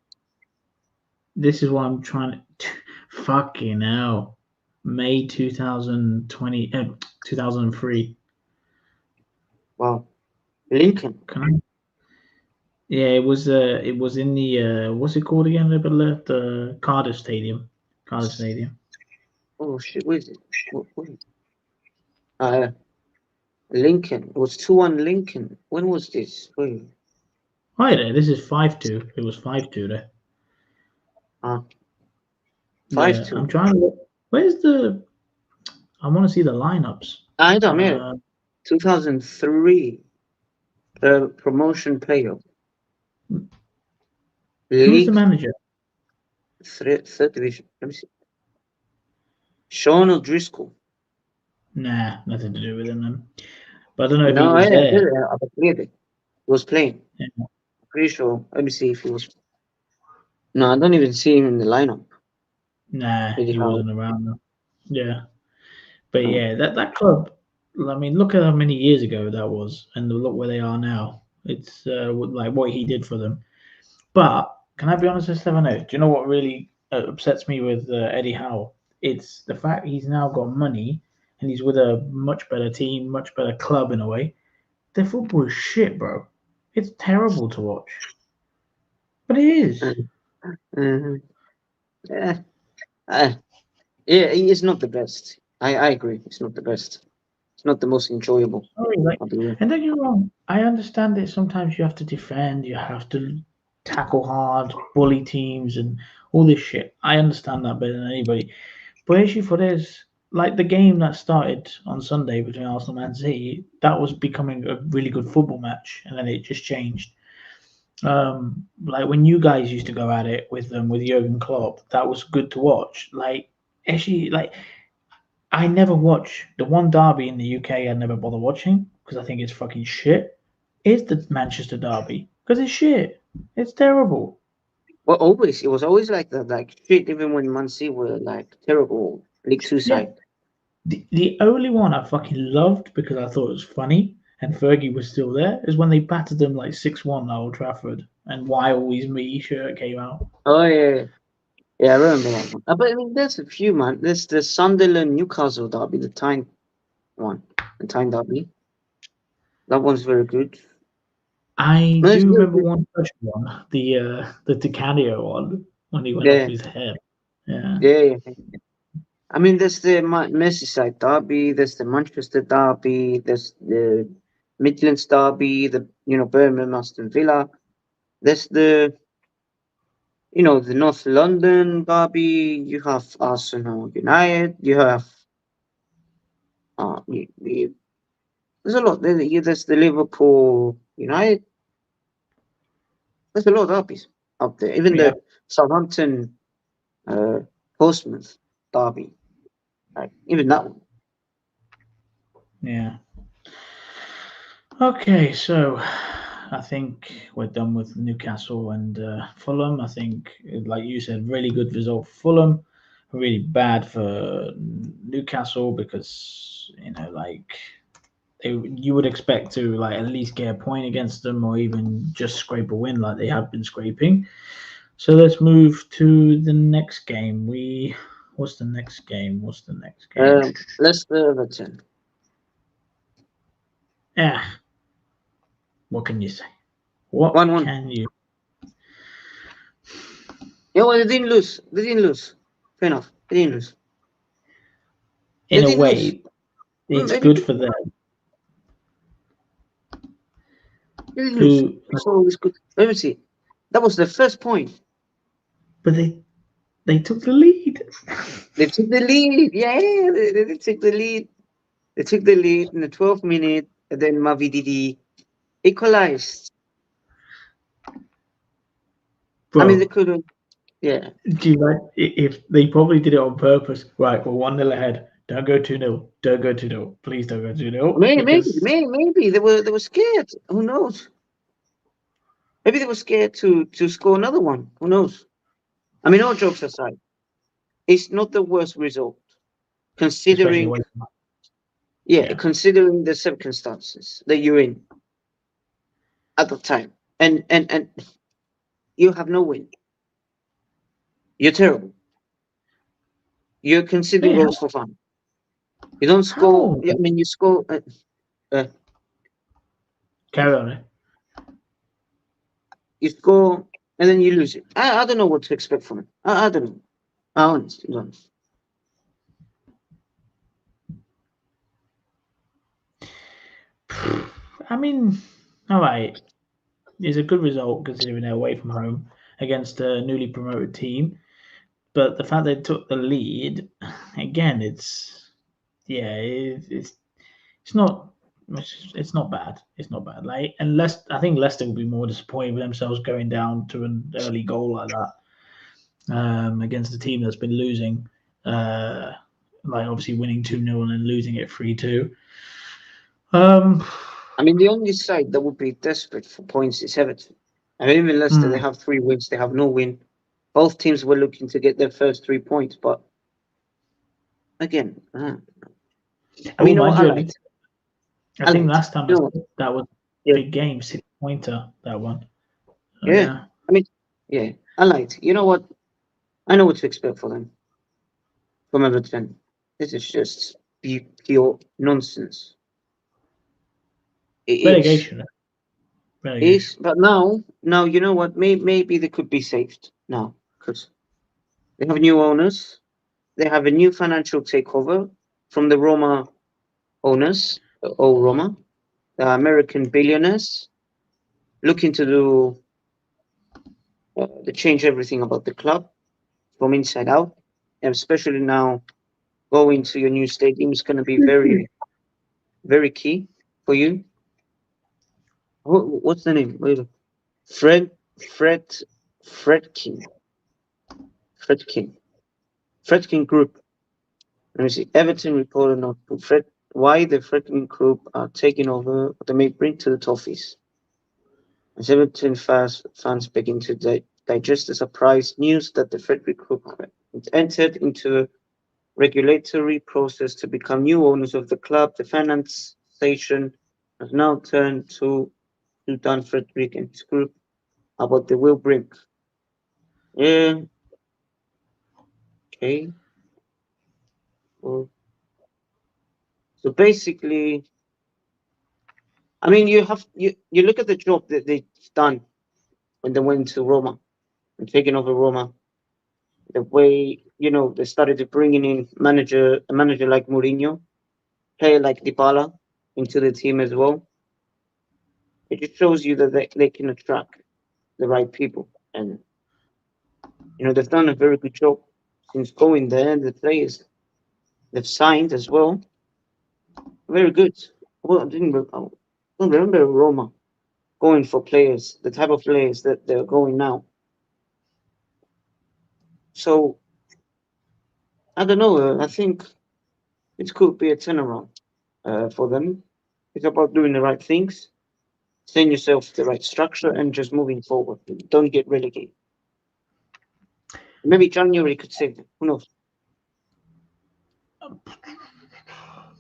This is what I'm trying to. Fucking hell. May 2020, 2003. Wow, Lincoln. Can I? Yeah, it was in the what's it called again? The Cardiff Stadium. Cardiff Stadium. Oh shit, where is it? What is it? Lincoln. It was 2-1 Lincoln. When was this? Wait. Hi there. This is 5-2. It was 5-2 there. Ah, Yeah, I'm 5-2. trying to look. Where's the? I want to see the lineups. I don't know. Uh, 2003. Promotion playoff. who's the League manager? third division. Let me see. Sean O'Driscoll. Nah, nothing to do with him then. But I don't know if he No, was yeah, there. I believe it. He was playing. Yeah. Pretty sure. Let me see if he was. No, I don't even see him in the lineup. Nah, Eddie he Howe. wasn't around though. Yeah, but No. yeah, that club. I mean, look at how many years ago that was, and look where they are now. It's like what he did for them. But can I be honest with Stefano? Do you know what really upsets me with Eddie Howe? It's the fact he's now got money and he's with a much better team, much better club in a way. Their football is shit, bro. It's terrible to watch, but it is. Mhm. Yeah. Uh, yeah, he is not the best. I agree. He's not the best. It's not the most enjoyable Sorry, like, of the year. and don't get me wrong, I understand that sometimes you have to defend, you have to tackle hard, bully teams, and all this shit. I understand that better than anybody. But issue for this, like the game that started on Sunday between Arsenal and Man City, that was becoming a really good football match, and then it just changed. Like when you guys used to go at it with Jurgen Klopp, that was good to watch. Like actually, like I never watch the one derby in the UK. I never bother watching because I think it's fucking shit. Is the Manchester derby because it's shit. It's terrible. Well, always it was always like that, like shit. Even when Man City were like terrible League Two Yeah, side. the only one I fucking loved because I thought it was funny and Fergie was still there is when they battered them like 6-1 at Old Trafford and Why Always Me shirt came out. Oh yeah, yeah, I remember that one. But I mean, there's a few, man. There's the Sunderland Newcastle derby, the Tyne one, the Tyne derby. That one's very good. I No, it's do good. remember one such one, the Ticanio one when he went off Yeah, his head. Yeah, yeah, yeah. I mean, there's the Merseyside derby. There's the Manchester derby. There's the Midlands derby. The Birmingham Aston Villa. There's the North London derby. You have Arsenal United. You have there's a lot. There's the Liverpool United. There's a lot of derbies up there. Even yeah, the Southampton uh, Portsmouth derby. Like even that one. yeah. Okay, so I think we're done with Newcastle and Fulham. I think, like you said, really good result for Fulham, really bad for Newcastle because like you would expect to like at least get a point against them or even just scrape a win like they have been scraping. So let's move to the next game. What's the next game? What's the next game? Leicester Everton. Yeah, what can you say? What 1-1. can you? Yeah, well, they didn't lose. They didn't lose. Fair enough. They didn't lose. They In a didn't lose. way, it's Maybe good for them. they didn't lose. Who? It's always good. Let me see. That was the first point. But they took the lead. They took the lead. Yeah, they took the lead. They took the lead in the 12th minute, and then Mavididi equalized. I mean, they Bro, could have. Yeah. do you like if they probably did it on purpose? Right, we're 1-0 ahead. Don't go 2-0. Don't go 2-0. Please don't go 2-0 because Maybe they were scared. Who knows? Maybe they were scared to score another one. Who knows? I mean, all jokes aside, it's not the worst result especially considering. away Yeah, yeah. considering the circumstances that you're in at the time, and you have no win. You're terrible. You're conceding Hey, goals for fun. You don't score. how? I mean, you score. Uh, Carry on. Eh? you score, and then you lose it. I don't know what to expect from it. I don't know. I honestly don't. I mean, all right. It's a good result considering they're away from home against a newly promoted team. But the fact they took the lead, again, yeah, it's not it's not bad. It's not bad. Like unless I think Leicester will be more disappointed with themselves going down to an early goal like that against a team that's been losing, uh, like obviously winning 2-0 and then losing it 3-2. Um, I mean, the only side that would be desperate for points is Everton. And even Leicester, they hmm. have 3 wins. They have no win. Both teams were looking to get their first 3 points, but again, I mean, Oh, you know what? mind I you, liked. I I think liked. last time I You know what? said that was Yeah, big game, 6 pointer that one. Oh yeah. yeah. I mean, yeah, I liked. You know what? I know what to expect for them from Everton. This is just pure nonsense. It is. Relegation. It Relegation. is. But now, you know what? Maybe they could be saved now because they have new owners. They have a new financial takeover from the Roma owners, or Roma, the American billionaires, looking to do to change everything about the club from inside out, and especially now going to your new stadium is going to be very, very key for you. What's the name? Wait, Fred, Fred, Fredkin, Fredkin, Fredkin Group. Let me see. Everton reported not Fred why the Fredkin Group are taking over what they may bring to the Toffees. As Everton fans begin to digest the surprise news that the Fredkin Group have entered into a regulatory process to become new owners of the club, the finance station has now turned to Dan Frederick and his group about the will bring. Yeah, okay. Well, so basically, I mean, you look at the job that they've done when they went to Roma and taking over Roma. The way they started to bringing in a manager like Mourinho, player like Dybala into the team as well. It just shows you that they can attract the right people, and they've done a very good job since going there. The players they've signed as well, very good. Well, I don't remember Roma going for players, the type of players that they're going now. So I don't know. I think it could be a turnaround for them. It's about doing the right things, setting yourself the right structure, and just moving forward. Don't get relegated. Maybe January could save them. Who knows?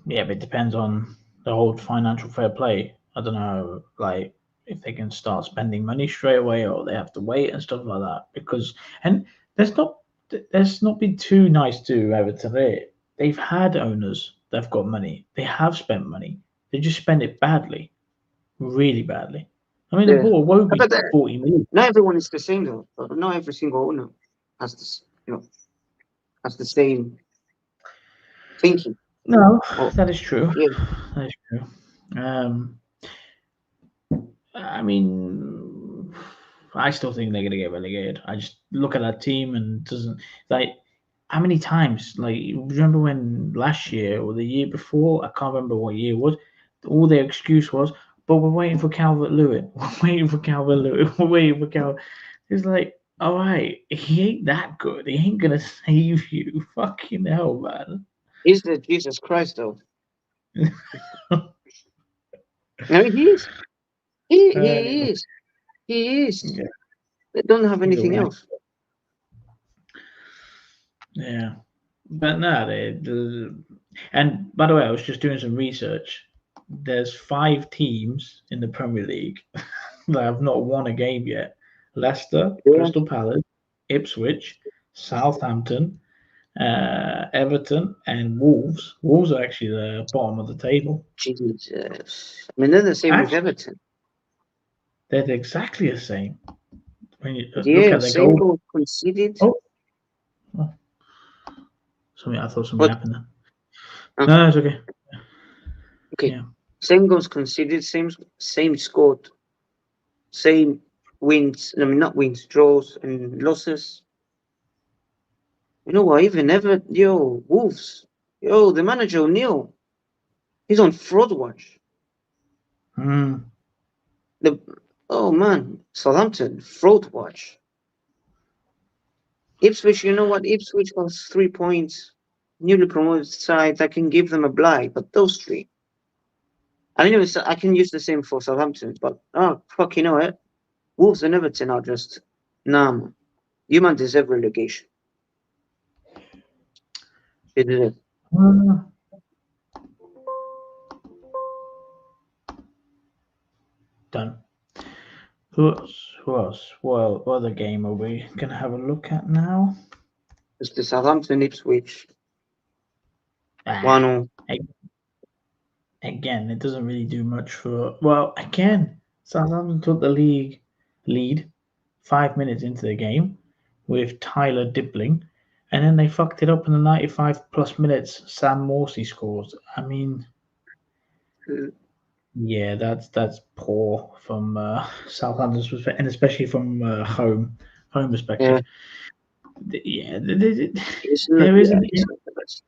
Yeah, but it depends on the whole financial fair play. I don't know, like if they can start spending money straight away or they have to wait and stuff like that. Because and let's not let's not be too nice to Everton. They've had owners that've got money. They have spent money. They just spend it badly, really badly. I mean, they Yeah, bought Wobie but for 40 million. not everyone is the same though. Not every single owner has this, has the same thinking. No, Or that is true. yeah, That is true. I mean, I still think they're going to get relegated. I just look at that team and it doesn't like how many times. Like, remember when last year or the year before? I can't remember what year it was. All their excuse was, "But we're waiting for Calvert Lewin. We're waiting for Calvert Lewin. We're waiting for Calvert." It's like, all right, he ain't that good. He ain't gonna save you. Fucking hell, man. is the Jesus Christ though? I mean, he is. He Anyway, is. He is. yeah, They don't have he's a anything wank. else. Yeah. But no, and by the way, I was just doing some research. There's 5 teams in the Premier League that have not won a game yet: Leicester, Yeah, Crystal Palace, Ipswich, Southampton, Everton, and Wolves. Wolves are actually the bottom of the table. Jesus. I mean, they're the same with Actually, Everton. they're exactly the same. When you look Yeah, at the same goal. goal conceded. Oh, oh, something. I thought something But happened there. uh, No, no, it's okay. okay, Yeah. same goals conceded, same scored, same wins. I mean, not wins, draws and losses. You know what? Even Wolves. The manager O'Neill. He's on fraud watch. Mm. The oh man, Southampton fraud watch. Ipswich. You know what? Ipswich has 3 points. Newly promoted side. I can give them a blight, but those three. I mean, I can use the same for Southampton, but fuck, you know it. Wolves and Everton are just nah, man. You man deserve relegation. You deserve. Uh, done. Who else? Who else? Well, what other game are we gonna have a look at now? It's the Southampton Ipswich Ah, 1-0. again, it doesn't really do much for. Well, again, Southampton took the league lead 5 minutes into the game with Tyler Dibbling, and then they fucked it up in the 95 plus minutes. Sam Morsey scores. I mean, Yeah, that's poor from Southampton's perspective, and especially from home Yeah, perspective. Yeah, it's not. there Yeah, isn't it's not the best.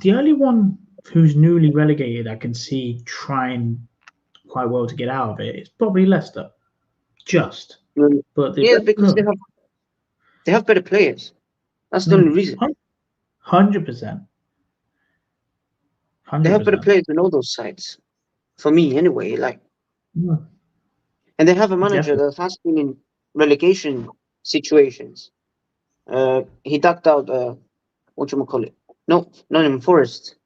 the only one who's newly relegated I can see trying quite well to get out of it is probably Leicester. Just, but the Yeah, rest because of them, they have better players. That's the only reason. 100%, They hundred have better percent. players than all those sides. For me, anyway. Like, Mm, and they have a manager definitely. that has been in relegation situations. He ducked out. What you call it? No, Nottingham Forest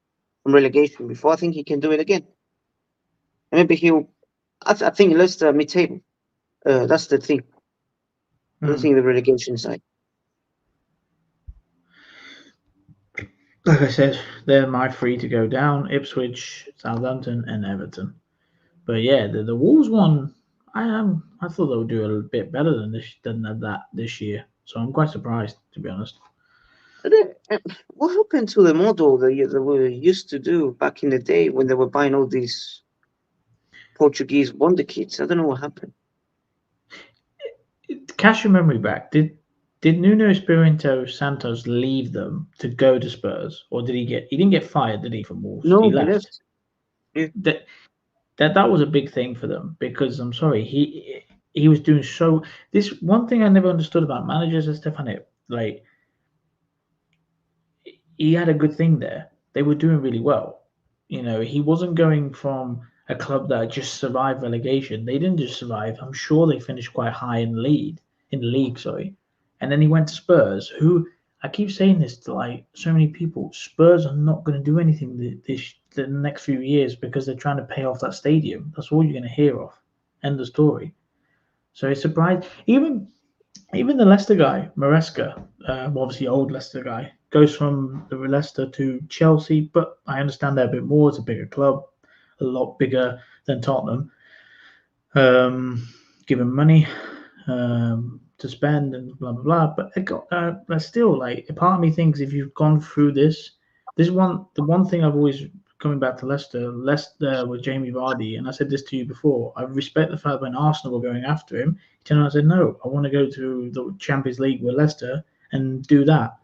from relegation before. I think he can do it again. And maybe he'll. I think Leicester mid-table. That's the thing. I don't Mm. think the relegation side. Like I said, they're my three to go down: Ipswich, Southampton, and Everton. But yeah, the Wolves one, I thought they would do a bit better than that this year. So I'm quite surprised, to be honest. But what happened to the model they were used to do back in the day when they were buying all these Portuguese wonder kids? I don't know what happened. Cast your memory back. Did Nuno Espirito Santos leave them to go to Spurs, or did he get? He didn't get fired, did he, from Wolves? He No, he left. left. Yeah. That was a big thing for them because I'm sorry, he was doing so. This one thing I never understood about managers as Stefano, like he had a good thing there. They were doing really well. He wasn't going from a club that just survived relegation. They didn't just survive. I'm sure they finished quite high in the league, sorry. And then he went to Spurs, who I keep saying this to like so many people. Spurs are not going to do anything the next few years because they're trying to pay off that stadium. That's all you're going to hear of. End of story. So it's surprised. Even the Leicester guy, Maresca, obviously old Leicester guy, goes from the Leicester to Chelsea, but I understand they're a bit more. It's a bigger club, a lot bigger than Tottenham. Given money to spend and blah blah blah. But but still, like a part of me thinks if you've gone through the one thing I've always coming back to Leicester with Jamie Vardy, and I said this to you before. I respect the fact when Arsenal were going after him, he turned around and said, "No, I want to go to the Champions League with Leicester and do that,"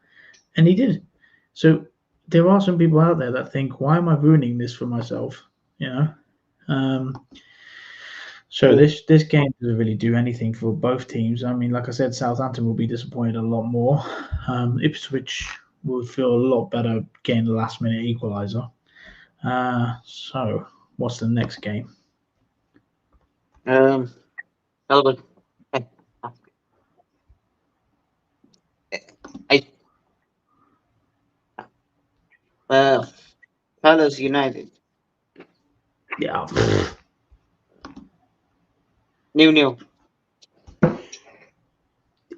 and he did. So there are some people out there that think, "Why am I ruining this for myself?" You know. Um, so Yeah. this game doesn't really do anything for both teams. I mean, like I said, Southampton will be disappointed a lot more. Ipswich will feel a lot better getting the last minute equaliser. So what's the next game? Um. Albert. I. I. Uh. Palace United. Yeah, 0-0.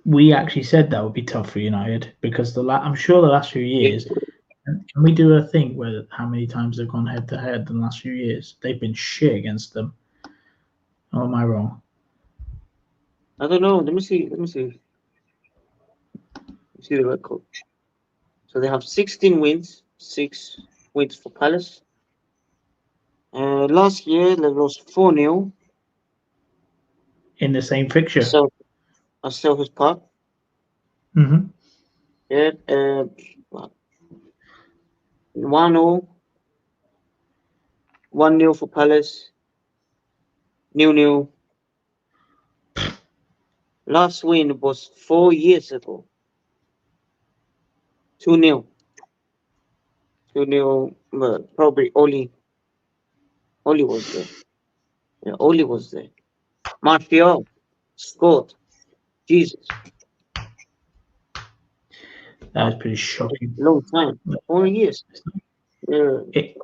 we actually said that would be tough for United because I'm sure the last few Yeah. years. Can we do a thing where how many times they've gone head to head in the last few years? They've been shit against them. Or am I wrong? I don't know. Let me see. Let me see. Let me see the record. So they have 16 wins. 6 wins for Palace. Last year they lost 4-0 In the same fixture. So at Selhurst Park. Hmm. Yeah. 1-0. 1-0 for Palace. 0-0. Last win was 4 years ago. 2-0. 2-0. Probably Oli was there. Yeah, Oli was there. Martial scored. Jesus. That is pretty shocking. Long time. 4 years. Yeah. It,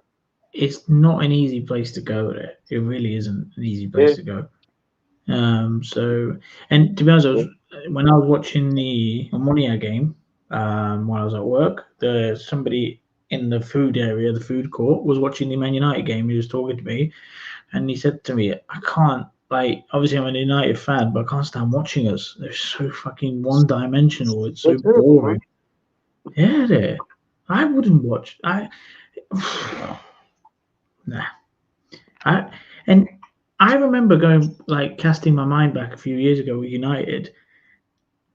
it's not an easy place to go there. It really isn't an easy Yeah. place to go. So, and to be honest, Yeah. when I was watching the Omonia game, while I was at work, somebody in the food area, the food court, was watching the Man United game. He was talking to me, and he said to me, "I can't like. Obviously, I'm a United fan, but I can't stand watching us. They're so fucking one-dimensional. It's They're so terrible, man. boring." Yeah, I wouldn't watch. I Nah. I and I remember going like casting my mind back a few years ago with United.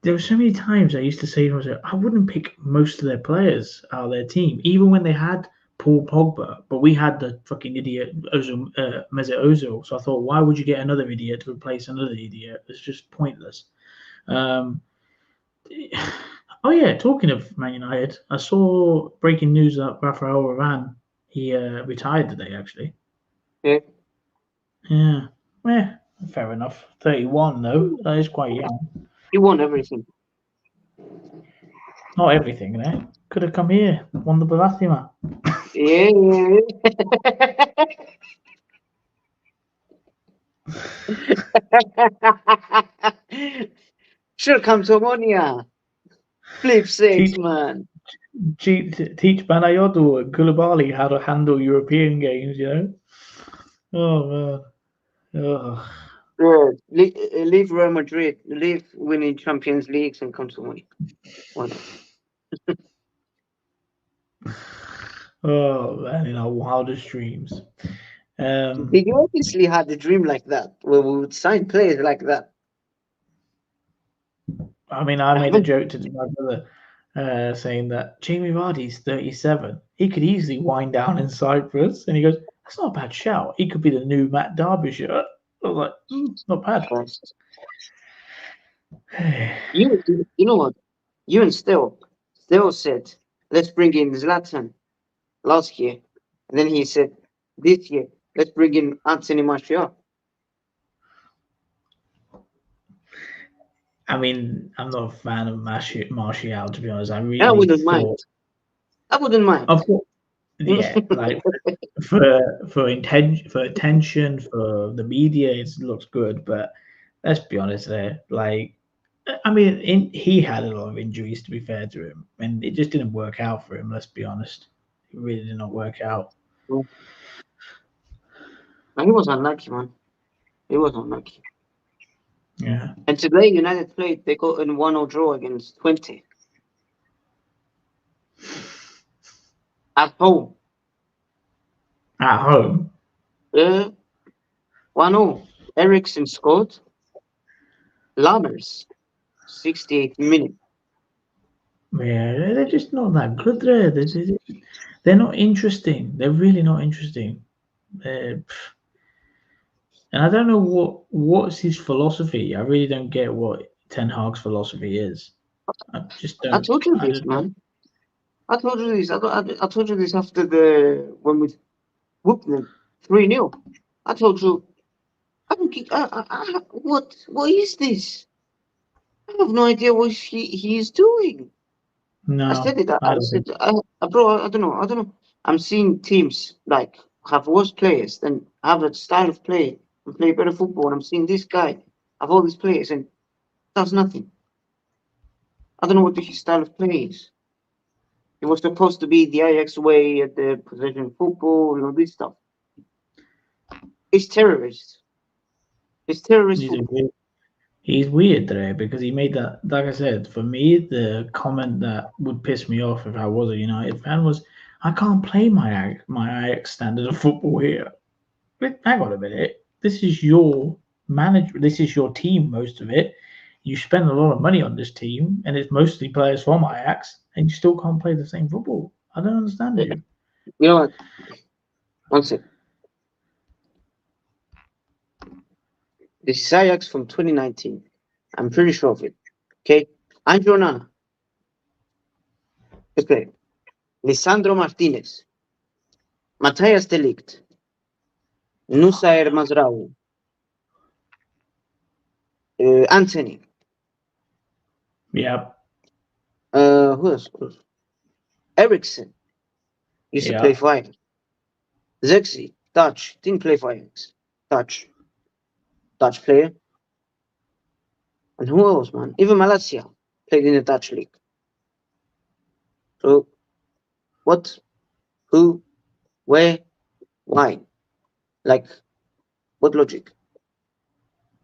There were so many times I used to say to myself, I wouldn't pick most of their players out of their team, even when they had Paul Pogba, but we had the fucking idiot Mesut Ozil. So I thought, why would you get another idiot to replace another idiot? It's just pointless. Um, oh yeah, talking of Man United, I saw breaking news that Rafael Varane he retired today. Actually, Yeah. yeah, yeah, fair enough. 31 though, that is quite young. He won everything. Not everything, eh? Could have come here, won the Bellissima. Yeah. Should come to Omonia. Flip six, Teach, man. teach Banayodu and Koulibaly how to handle European games, you know? Oh, man. Oh. Yeah. Leave Real Madrid. Leave winning Champions Leagues and come to Omonia. Why not? Oh, man, in our wildest dreams. Did you obviously had a dream like that where we would sign players like that? I mean, I I made a haven't. joke to my brother saying that Jamie Vardy's 37. He could easily wind down in Cyprus. And he goes, that's not a bad shout. He could be the new Matt Derbyshire. I was like, not bad. Christ. You know what? You and Still said, let's bring in Zlatan last year. And then he said, this year, let's bring in Anthony Martial. I mean, I'm not a fan of Martial, to be honest. I I really wouldn't mind. thought, I wouldn't mind. of course, yeah, like for attention for the media, it looks good. But let's be honest, there, like, I mean, he had a lot of injuries. To be fair to him, and it just didn't work out for him. Let's be honest, it really did not work out. And he was unlucky, man. He was unlucky. Yeah, And today, United played, they got in 1-0 draw against 20 at home. at home. 1-0. Ericsson scored. Lammers, 68th minute. Yeah, they're just not that good. They're not interesting. They're really not interesting. They're, And I don't know what's his philosophy. I really don't get what Ten Hag's philosophy is. I just I don't. told you I this, don't know. man. I told you this. I told you this after the when we whooped them 3-0. I told you. I don't get, what is this? I have no idea what he is doing. I said No, it. I I don't said, think. bro, I don't know. I don't know. I'm seeing teams like have worse players than have a style of play and play better football. And I'm seeing this guy have all these players and does nothing. I don't know what his style of play is. It was supposed to be the Ajax way at the possession football, this stuff. It's terrorist. It's terrorist He's a football. weird, he's weird today because he made that. Like I said, for me, the comment that would piss me off if I was a United fan was, "I can't play my Ajax standard of football here." But hang on a minute. This is your manager. This is your team. Most of it. You spend a lot of money on this team, and it's mostly players from Ajax, and you still can't play the same football. I don't understand you. You know what? One sec. This is Ajax from 2019. I'm pretty sure of it. Okay? Andrew Onana. Let's play. Lisandro Martinez. Matthias Delict. Nusair Mazraoui. Anthony. Yeah, Who else? Ericsson. Used to play yeah. for Ajax. Zexi. Dutch. Didn't play for Ajax. Dutch. Dutch player. And who else, man? Even Malacia played in the Dutch league. So, what? Who? Where? Why? Like, what logic?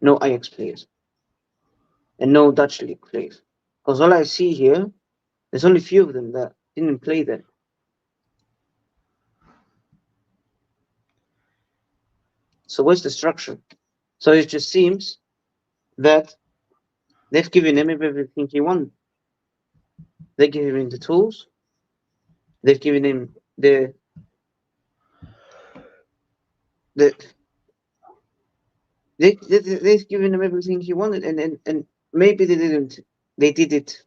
No Ajax players and no Dutch league players. Because all I see here, there's only few of them that didn't play there. So where's the structure? So it just seems that they've given him everything he wanted. They've given him the tools. They've given him the they've given him everything he wanted, and maybe they didn't. They did it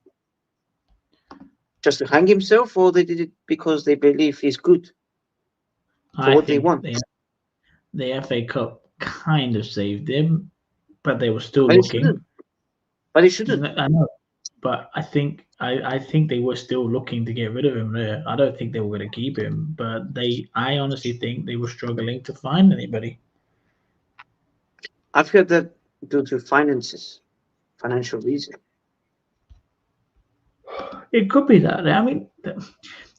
just to hang himself, or they did it because they believe he's good for I what they think want. the FA Cup kind of saved him, but they were still But he looking. shouldn't. But he shouldn't. I know, but I think they were still looking to get rid of him there. I don't think they were going to keep him, but I honestly think they were struggling to find anybody. I've heard that due to finances, financial reason. It could be that. I mean,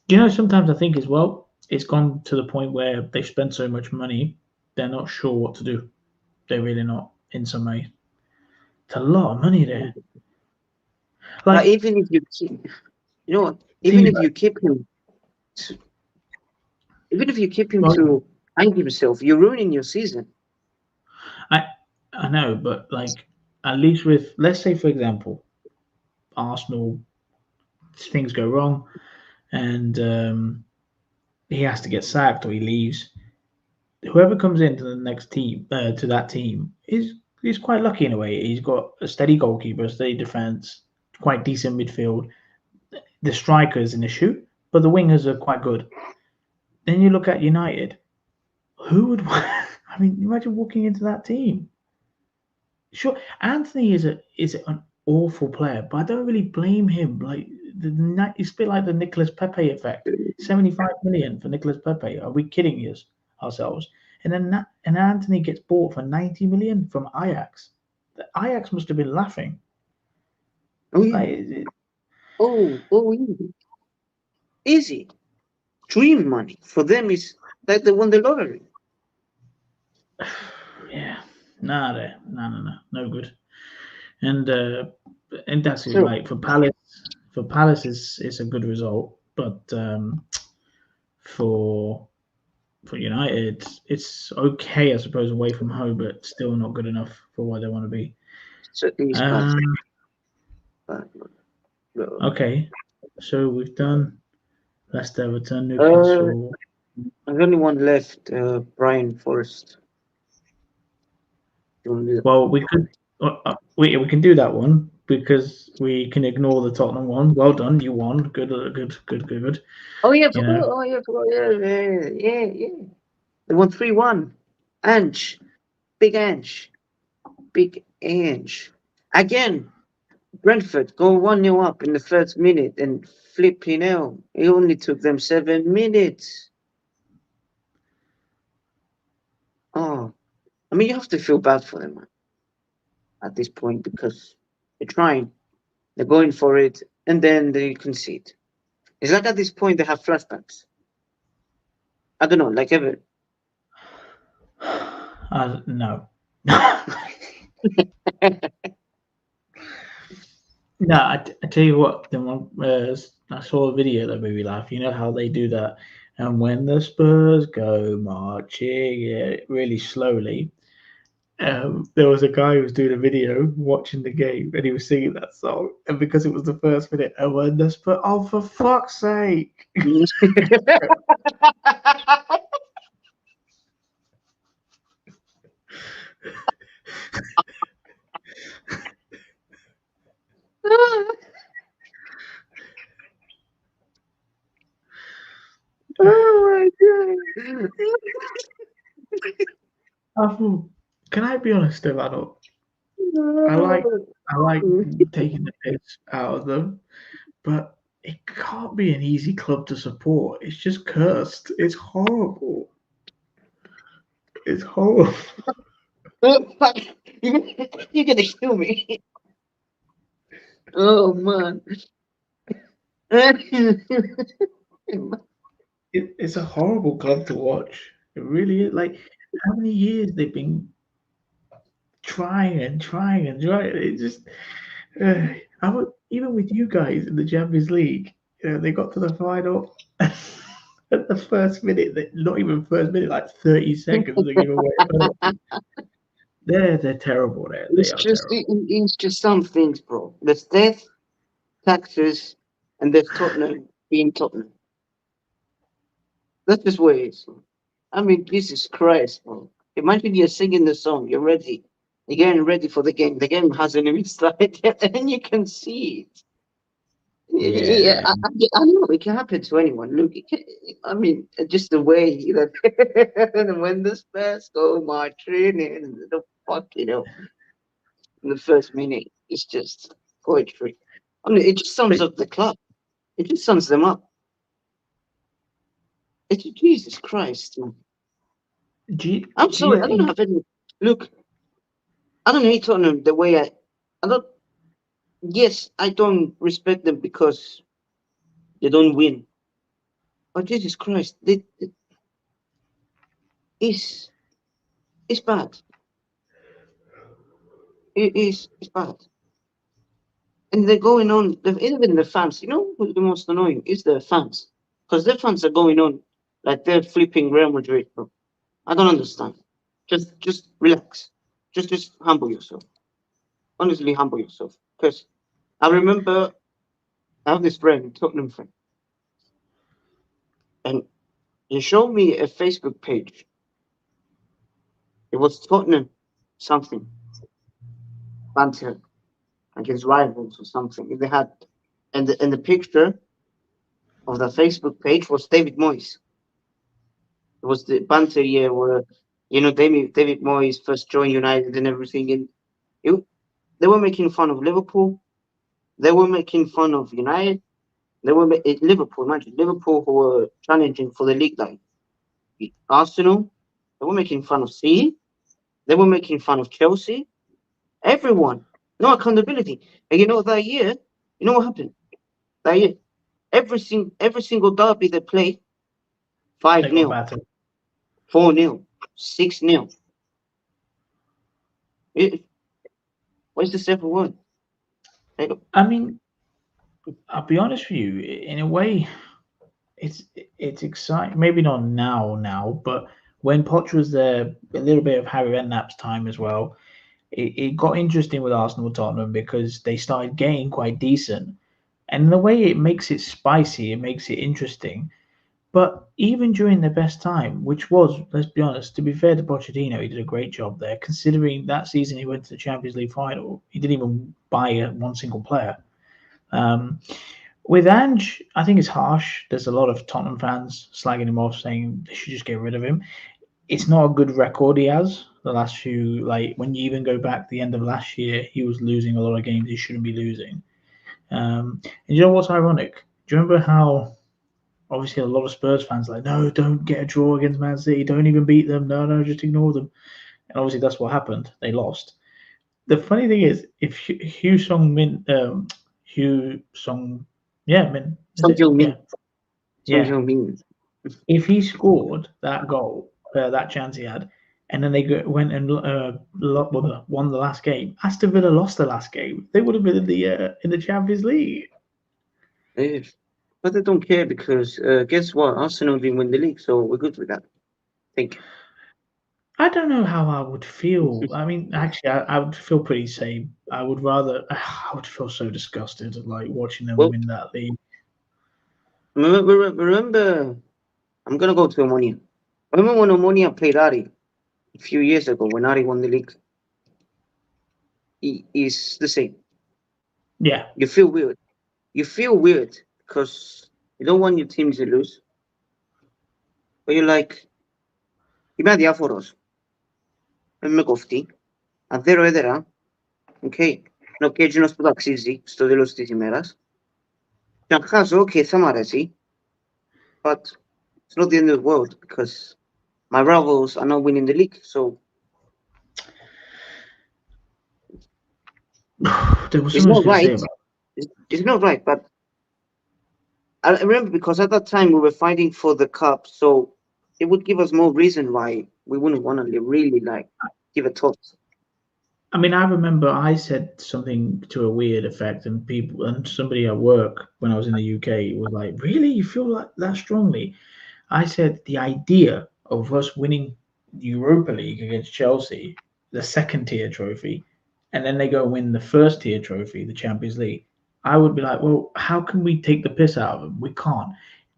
you know, sometimes I think as well, it's gone to the point where they spend so much money, they're not sure what to do. They're really not in some way. It's a lot of money there. But Like, even if you keep, you know what? Even think if about you keep him, to, even if you keep him well, to hang himself, you're ruining your season. I I know, but like at least with let's say for example, Arsenal things go wrong and he has to get sacked or he leaves. Whoever comes into the next team to that team is quite lucky in a way. He's got a steady goalkeeper, a steady defense, quite decent midfield. The striker is an issue, but the wingers are quite good. Then you look at United. Who would? I mean, imagine walking into that team. Sure, Anthony is an awful player, but I don't really blame him. Like it's a bit like the Nicolas Pepe effect. 75 million for Nicolas Pepe. Are we kidding ourselves? And then and Anthony gets bought for 90 million from Ajax. The Ajax must have been laughing. Oh yeah. Like, Easy. Easy. Dream money for them is like they won the lottery. yeah, no good. And that's So right for Palace. For Palace, is a good result, but for for United, it's okay, I suppose, away from home, but still not good enough for where they want to be. certainly is bad. Um, Bad. Uh, okay, so we've done Leicester, Everton, uh, Newcastle. I've only one left. Brian Forrest. You want to do that? Well, we can do that one because we can ignore the Tottenham one. Well done, you won. Good. Oh yeah, You forgot. know, Oh yeah, forgot. Yeah. They won 3-1. Ange, big Ange, big Ange. Again, Brentford go 1-0 up in the first minute and flipping hell. It only took them 7 minutes. Oh, I mean, you have to feel bad for them, man, at this point because they're trying, they're going for it, and then they concede. It's like at this point they have flashbacks. I don't know, like ever. no. No, I tell you what. Then I saw a video that made me laugh. You know how they do that, and when the Spurs go marching, yeah, really slowly. There was a guy who was doing a video watching the game, and he was singing that song. And because it was the first minute, and when the Spurs, oh for fuck's sake! Oh my god. I thought, can I be honest, Stefano? I like I like taking the piss out of them, but it can't be an easy club to support. It's just cursed. It's horrible. It's horrible. Fuck. You're gonna kill me. Oh man. It's a horrible club to watch. It really is. Like, how many years they've been trying. It just, uh, I would even with you guys in the Champions League. You know, they got to the final, at the first minute, not even first minute, like 30 seconds, they give away a penalty. They're terrible. They It's are just terrible. it's just some things, bro. There's death, taxes, and there's Tottenham being Tottenham. That's just what it is. I mean, Jesus Christ, bro. Imagine you're singing the song, you're ready. You're getting ready for the game. The game hasn't even started yet, and you can see it. Yeah, Yeah, I know it can happen to anyone. Look, I mean, just the way that when the Spurs go marching in, the fuck, in the first minute, it's just poetry. I mean, it just sums but up the club. It just sums them up. It's Jesus Christ, man. I'm do you sorry, I don't think? have any. Look, I don't hate Tottenham the way I don't. Yes, I don't respect them because they don't win. But Jesus Christ, it's it's bad. It's bad. And they're going on, even the fans, who's the most annoying is the fans. Because the fans are going on like they're flipping Real Madrid, bro. I don't understand. Just relax. Just humble yourself. Honestly, humble yourself. Because I remember I have this friend, Tottenham friend, and he showed me a Facebook page. It was Tottenham something, banter against rivals or something. They had, and the picture of the Facebook page was David Moyes. It was the banter year where, David Moyes first joined United and everything. And it, they were making fun of Liverpool. They were making fun of United. Liverpool, imagine Liverpool who were challenging for the league like Arsenal. They were making fun of City. They were making fun of Chelsea. Everyone, no accountability. And that year, you know what happened? That year, every single derby they played, They 5 got 0 battered. 4-0, 6-0. What's the second one? I mean, I'll be honest with you. In a way, it's it's exciting. Maybe not now, but when Poch was there, a little bit of Harry Redknapp's time as well. It got interesting with Arsenal Tottenham because they started getting quite decent, and in a way, it makes it spicy. It makes it interesting. But even during their best time, which was, let's be honest, to be fair to Pochettino, he did a great job there. Considering that season he went to the Champions League final, he didn't even buy one single player. Um, with Ange, I think it's harsh. There's a lot of Tottenham fans slagging him off, saying they should just get rid of him. It's not a good record he has. The last few, like when you even go back to the end of last year, he was losing a lot of games he shouldn't be losing. And you know what's ironic? Do you remember how obviously a lot of Spurs fans are like, no, don't get a draw against Man City, don't even beat them, no, just ignore them. And obviously that's what happened. They lost. The funny thing is, if Hugh Song Min, Hugh Song, yeah, Min, is Some it? Heung Yeah, Min. Some yeah. Heung Min. If he scored that goal, that chance he had, and then they went and won the last game, Aston Villa lost the last game. They would have been in the Champions League. Eh, But they don't care because guess what? Arsenal didn't win the league, so we're good with that. Think. I don't know how I would feel. I mean, actually, I would feel pretty same. I would rather. I would feel so disgusted, like watching them Well, win that league. remember, I'm gonna go to Omonia. Remember when Omonia played Ari a few years ago when Ari won the league? It's the same. Yeah, You feel weird. You feel weird because you don't want your team to lose, but you're like, είμαι αδιάφορος. Δεν με κοφτεί. Αν δεν έδερα, okay, είναι ο Κέτζινος που το αξίζει στο τέλος της ημέρας. Και αν χάσω, okay, θα μ' αρέσει, but it's not the end of the world because my rivals are not winning the league. So there was it's something I was not going to say right. about. It's not right. But I remember because at that time we were fighting for the cup, so it would give us more reason why we wouldn't want to really like give a toss. I mean, I remember I said something to a weird effect, and somebody at work when I was in the UK was like, "Really, you feel like that strongly?" I said the idea of us winning Europa League against Chelsea, the second tier trophy, and then they go win the first tier trophy, the Champions League. I would be like, well, how can we take the piss out of them? We can't.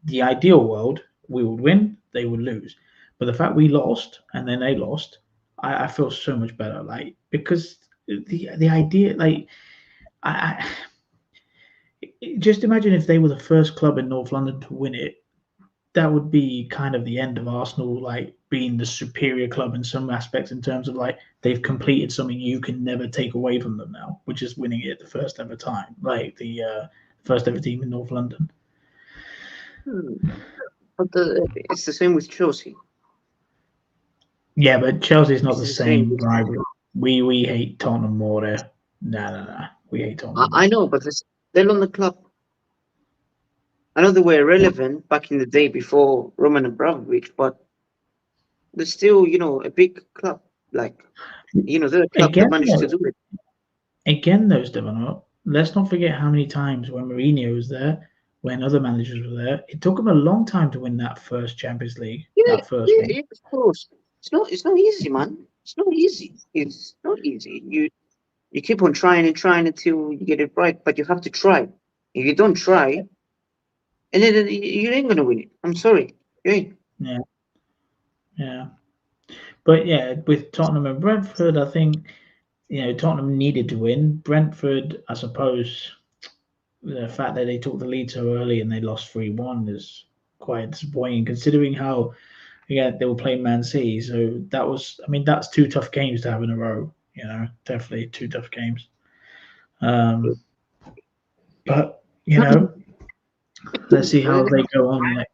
The ideal world, we would win, they would lose. But the fact we lost and then they lost, I feel so much better. Like because the idea, like I just imagine if they were the first club in North London to win it, that would be kind of the end of Arsenal, like being the superior club in some aspects in terms of like they've completed something you can never take away from them now, which is winning it the first ever time, like the first ever team in North London. Hmm. But it's the same with Chelsea. Yeah, but Chelsea's not It's the the same. same rival. We hate Tottenham more there. No. We hate Tottenham I more. know, but they're on the club. I know they were irrelevant back in the day before Roman Abramovich, but they're still, a big club. Like, they're a club that Again, managed to though, do it. Stefano, let's not forget how many times when Mourinho was there, when other managers were there, it took them a long time to win that first Champions League, Yeah, that first yeah, one. yeah, of course. It's not easy, man. It's not easy. It's not easy. You keep on trying and trying until you get it right, but you have to try. If you don't try, and then you ain't gonna win it. I'm sorry. You ain't. Yeah, yeah. But yeah, with Tottenham and Brentford, I think Tottenham needed to win. Brentford, I suppose, the fact that they took the lead so early and they lost 3-1 is quite disappointing, considering how again they were playing Man City. So that was, I mean, that's two tough games to have in a row. Definitely two tough games. Um, but let's see Well, how they go on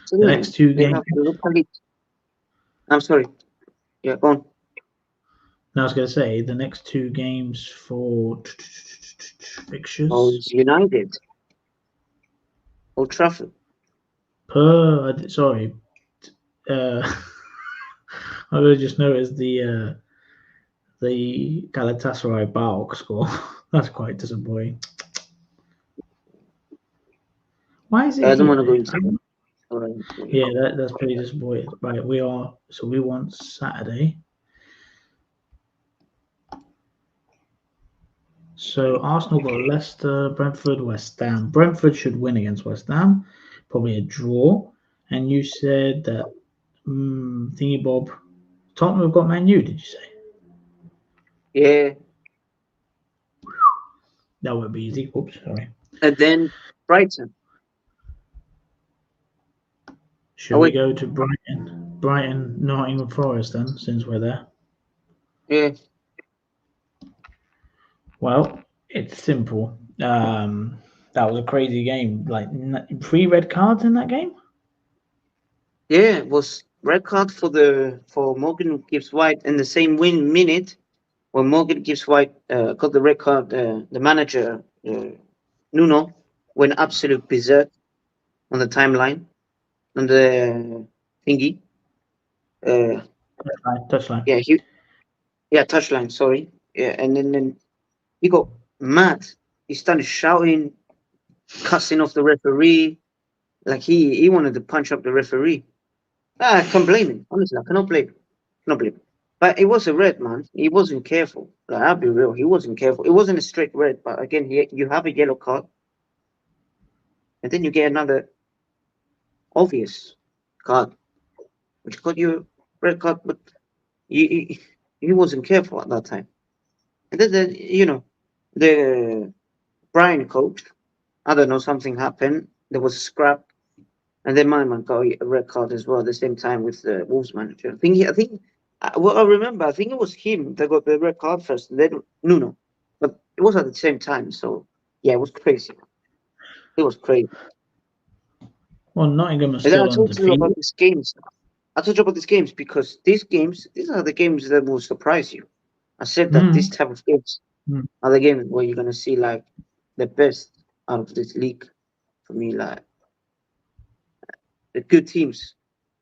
so the yeah, next two they games. have Europa League. I'm sorry. Yeah, go on. Now I was going to say the next two games for Oh, fixtures it's United, Old Trafford. sorry, uh, I just noticed the Galatasaray Balk score. That's quite disappointing. Why is it I don't want here? to go into that. All right. Yeah, that's pretty disappointing. Right, we want Saturday. So Arsenal got Leicester, Brentford, West Ham. Brentford should win against West Ham, probably a draw. And you said that thingy Bob, Tottenham have got Man U. Did you say Yeah, that would be easy? Oops, sorry. and then Brighton. Should Oh we wait, go to Brighton? Brighton, Nottingham Forest then, since we're there. yeah, Well, it's simple. That was a crazy game. Like three red cards in that game. yeah. It was red card for Morgan Gibbs White in the same win minute when Morgan Gibbs White got the red card. The manager Nuno went absolute berserk on the timeline on the thingy. Uh, Touchline. yeah, touchline. Sorry. Yeah, and then he got mad. He started shouting, cussing off the referee. Like he wanted to punch up the referee. I can't blame him. Honestly, I cannot blame. Cannot blame. But it was a red, man. He wasn't careful. Like I'll be real. He wasn't careful. It wasn't a straight red, but again, you have a yellow card, and then you get another obvious card, which got you red card. But he wasn't careful at that time. And then the Brian coach. I don't know. Something happened. There was a scrap. And then my man got a red card as well at the same time with the Wolves manager. Well, I remember, I think it was him that got the red card first, and then Nuno. But it was at the same time, so yeah, it was crazy. It was crazy. Well, Nottingham are And then I still told you undefeated. about these games. I told you about these games because these are the games that will surprise you. I said that Mm, this type of games mm. are the games where you're gonna see like the best out of this league. For me, like the good teams.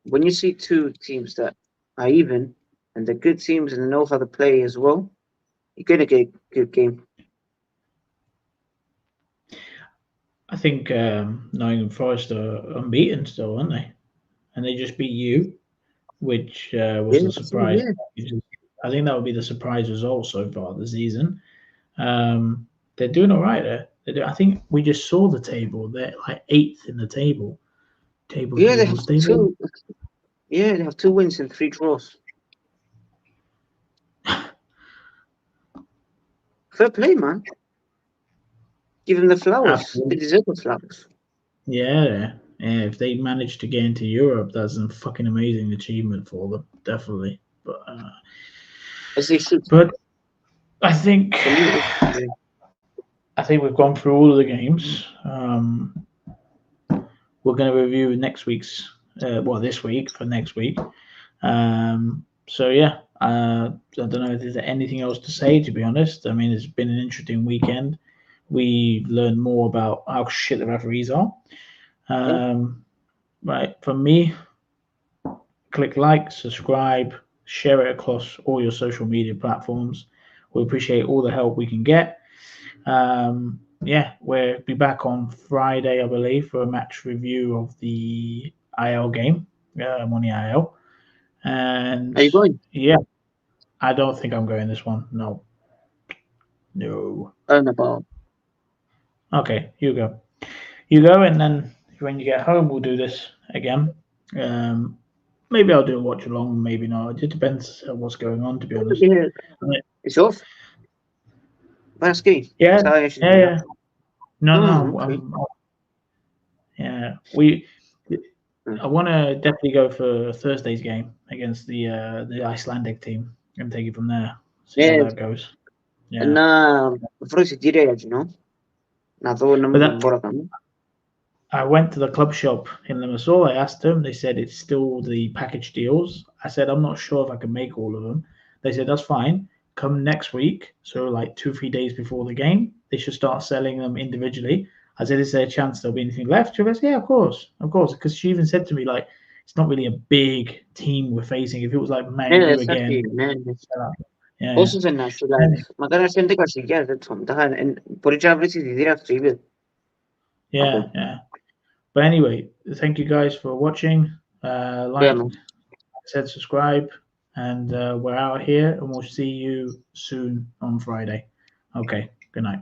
When you see two teams that are even and they're good teams and know how to play as well, you're gonna get a good game. I think Nottingham Forest are unbeaten still, aren't they? and they just beat you, which was Yeah, a that's it, surprise. yeah. I think that would be the surprise result so far this season. They're doing all right there. I think we just saw the table. They're like eighth in the table. Table, Yeah, they table, have table. two. Yeah, they have 2 wins and 3 draws. Fair play, man. Give them the flowers. They Absolutely. deserve the flowers. Yeah. Yeah. If they manage to get into Europe, that's a fucking amazing achievement for them. Definitely. As they should. But I think For me, yeah. I think we've gone through all of the games. We're going to review next week's, this week for next week. So yeah, I don't know if there's anything else to say. To be honest, I mean it's been an interesting weekend. We learned more about how shit the referees are. Yeah. Right, from me, click like, subscribe, share it across all your social media platforms. We appreciate all the help we can get. Yeah, we'll be back on Friday, I believe, for a match review of the IL game. I'm on the IL. And Are you going? yeah, I don't think I'm going this one. No. No. Earn about. Okay, you go. You go, and then when you get home, we'll do this again. Um, Maybe I'll do a watch along, maybe not. It just depends on what's going on, to be honest. Yeah. It's off. Basky. Yeah, Sorry, I should yeah, be yeah. up. No, Oh, no. okay. Yeah, Hmm. I want to definitely go for Thursday's game against the Icelandic team and take it from there. See how Yeah, that goes. Yeah, να βρω you know. Να δω να but μην μπορώ να κάνω. I went to the club shop in Limassol. I asked them. They said it's still the package deals. I said I'm not sure if I can make all of them. They said that's fine. Come next week, so like 2 3 days before the game, they should start selling them individually. I said, is there a chance there'll be anything left? She goes, yeah, of course. Because she even said to me like, it's not really a big team we're facing. If it was like Man Ναι, U exactly, again, ναι. yeah, Όσο δεν να σου, yeah. like, μακάρι να σου είναι 10,000, δεν το μπορεί και να βρεις διδύρα αυτό, είπε. Yeah, yeah. But anyway, thank you guys for watching. Yeah, Like, man. said, subscribe, and we're out here, and we'll see you soon on Friday. Okay, good night.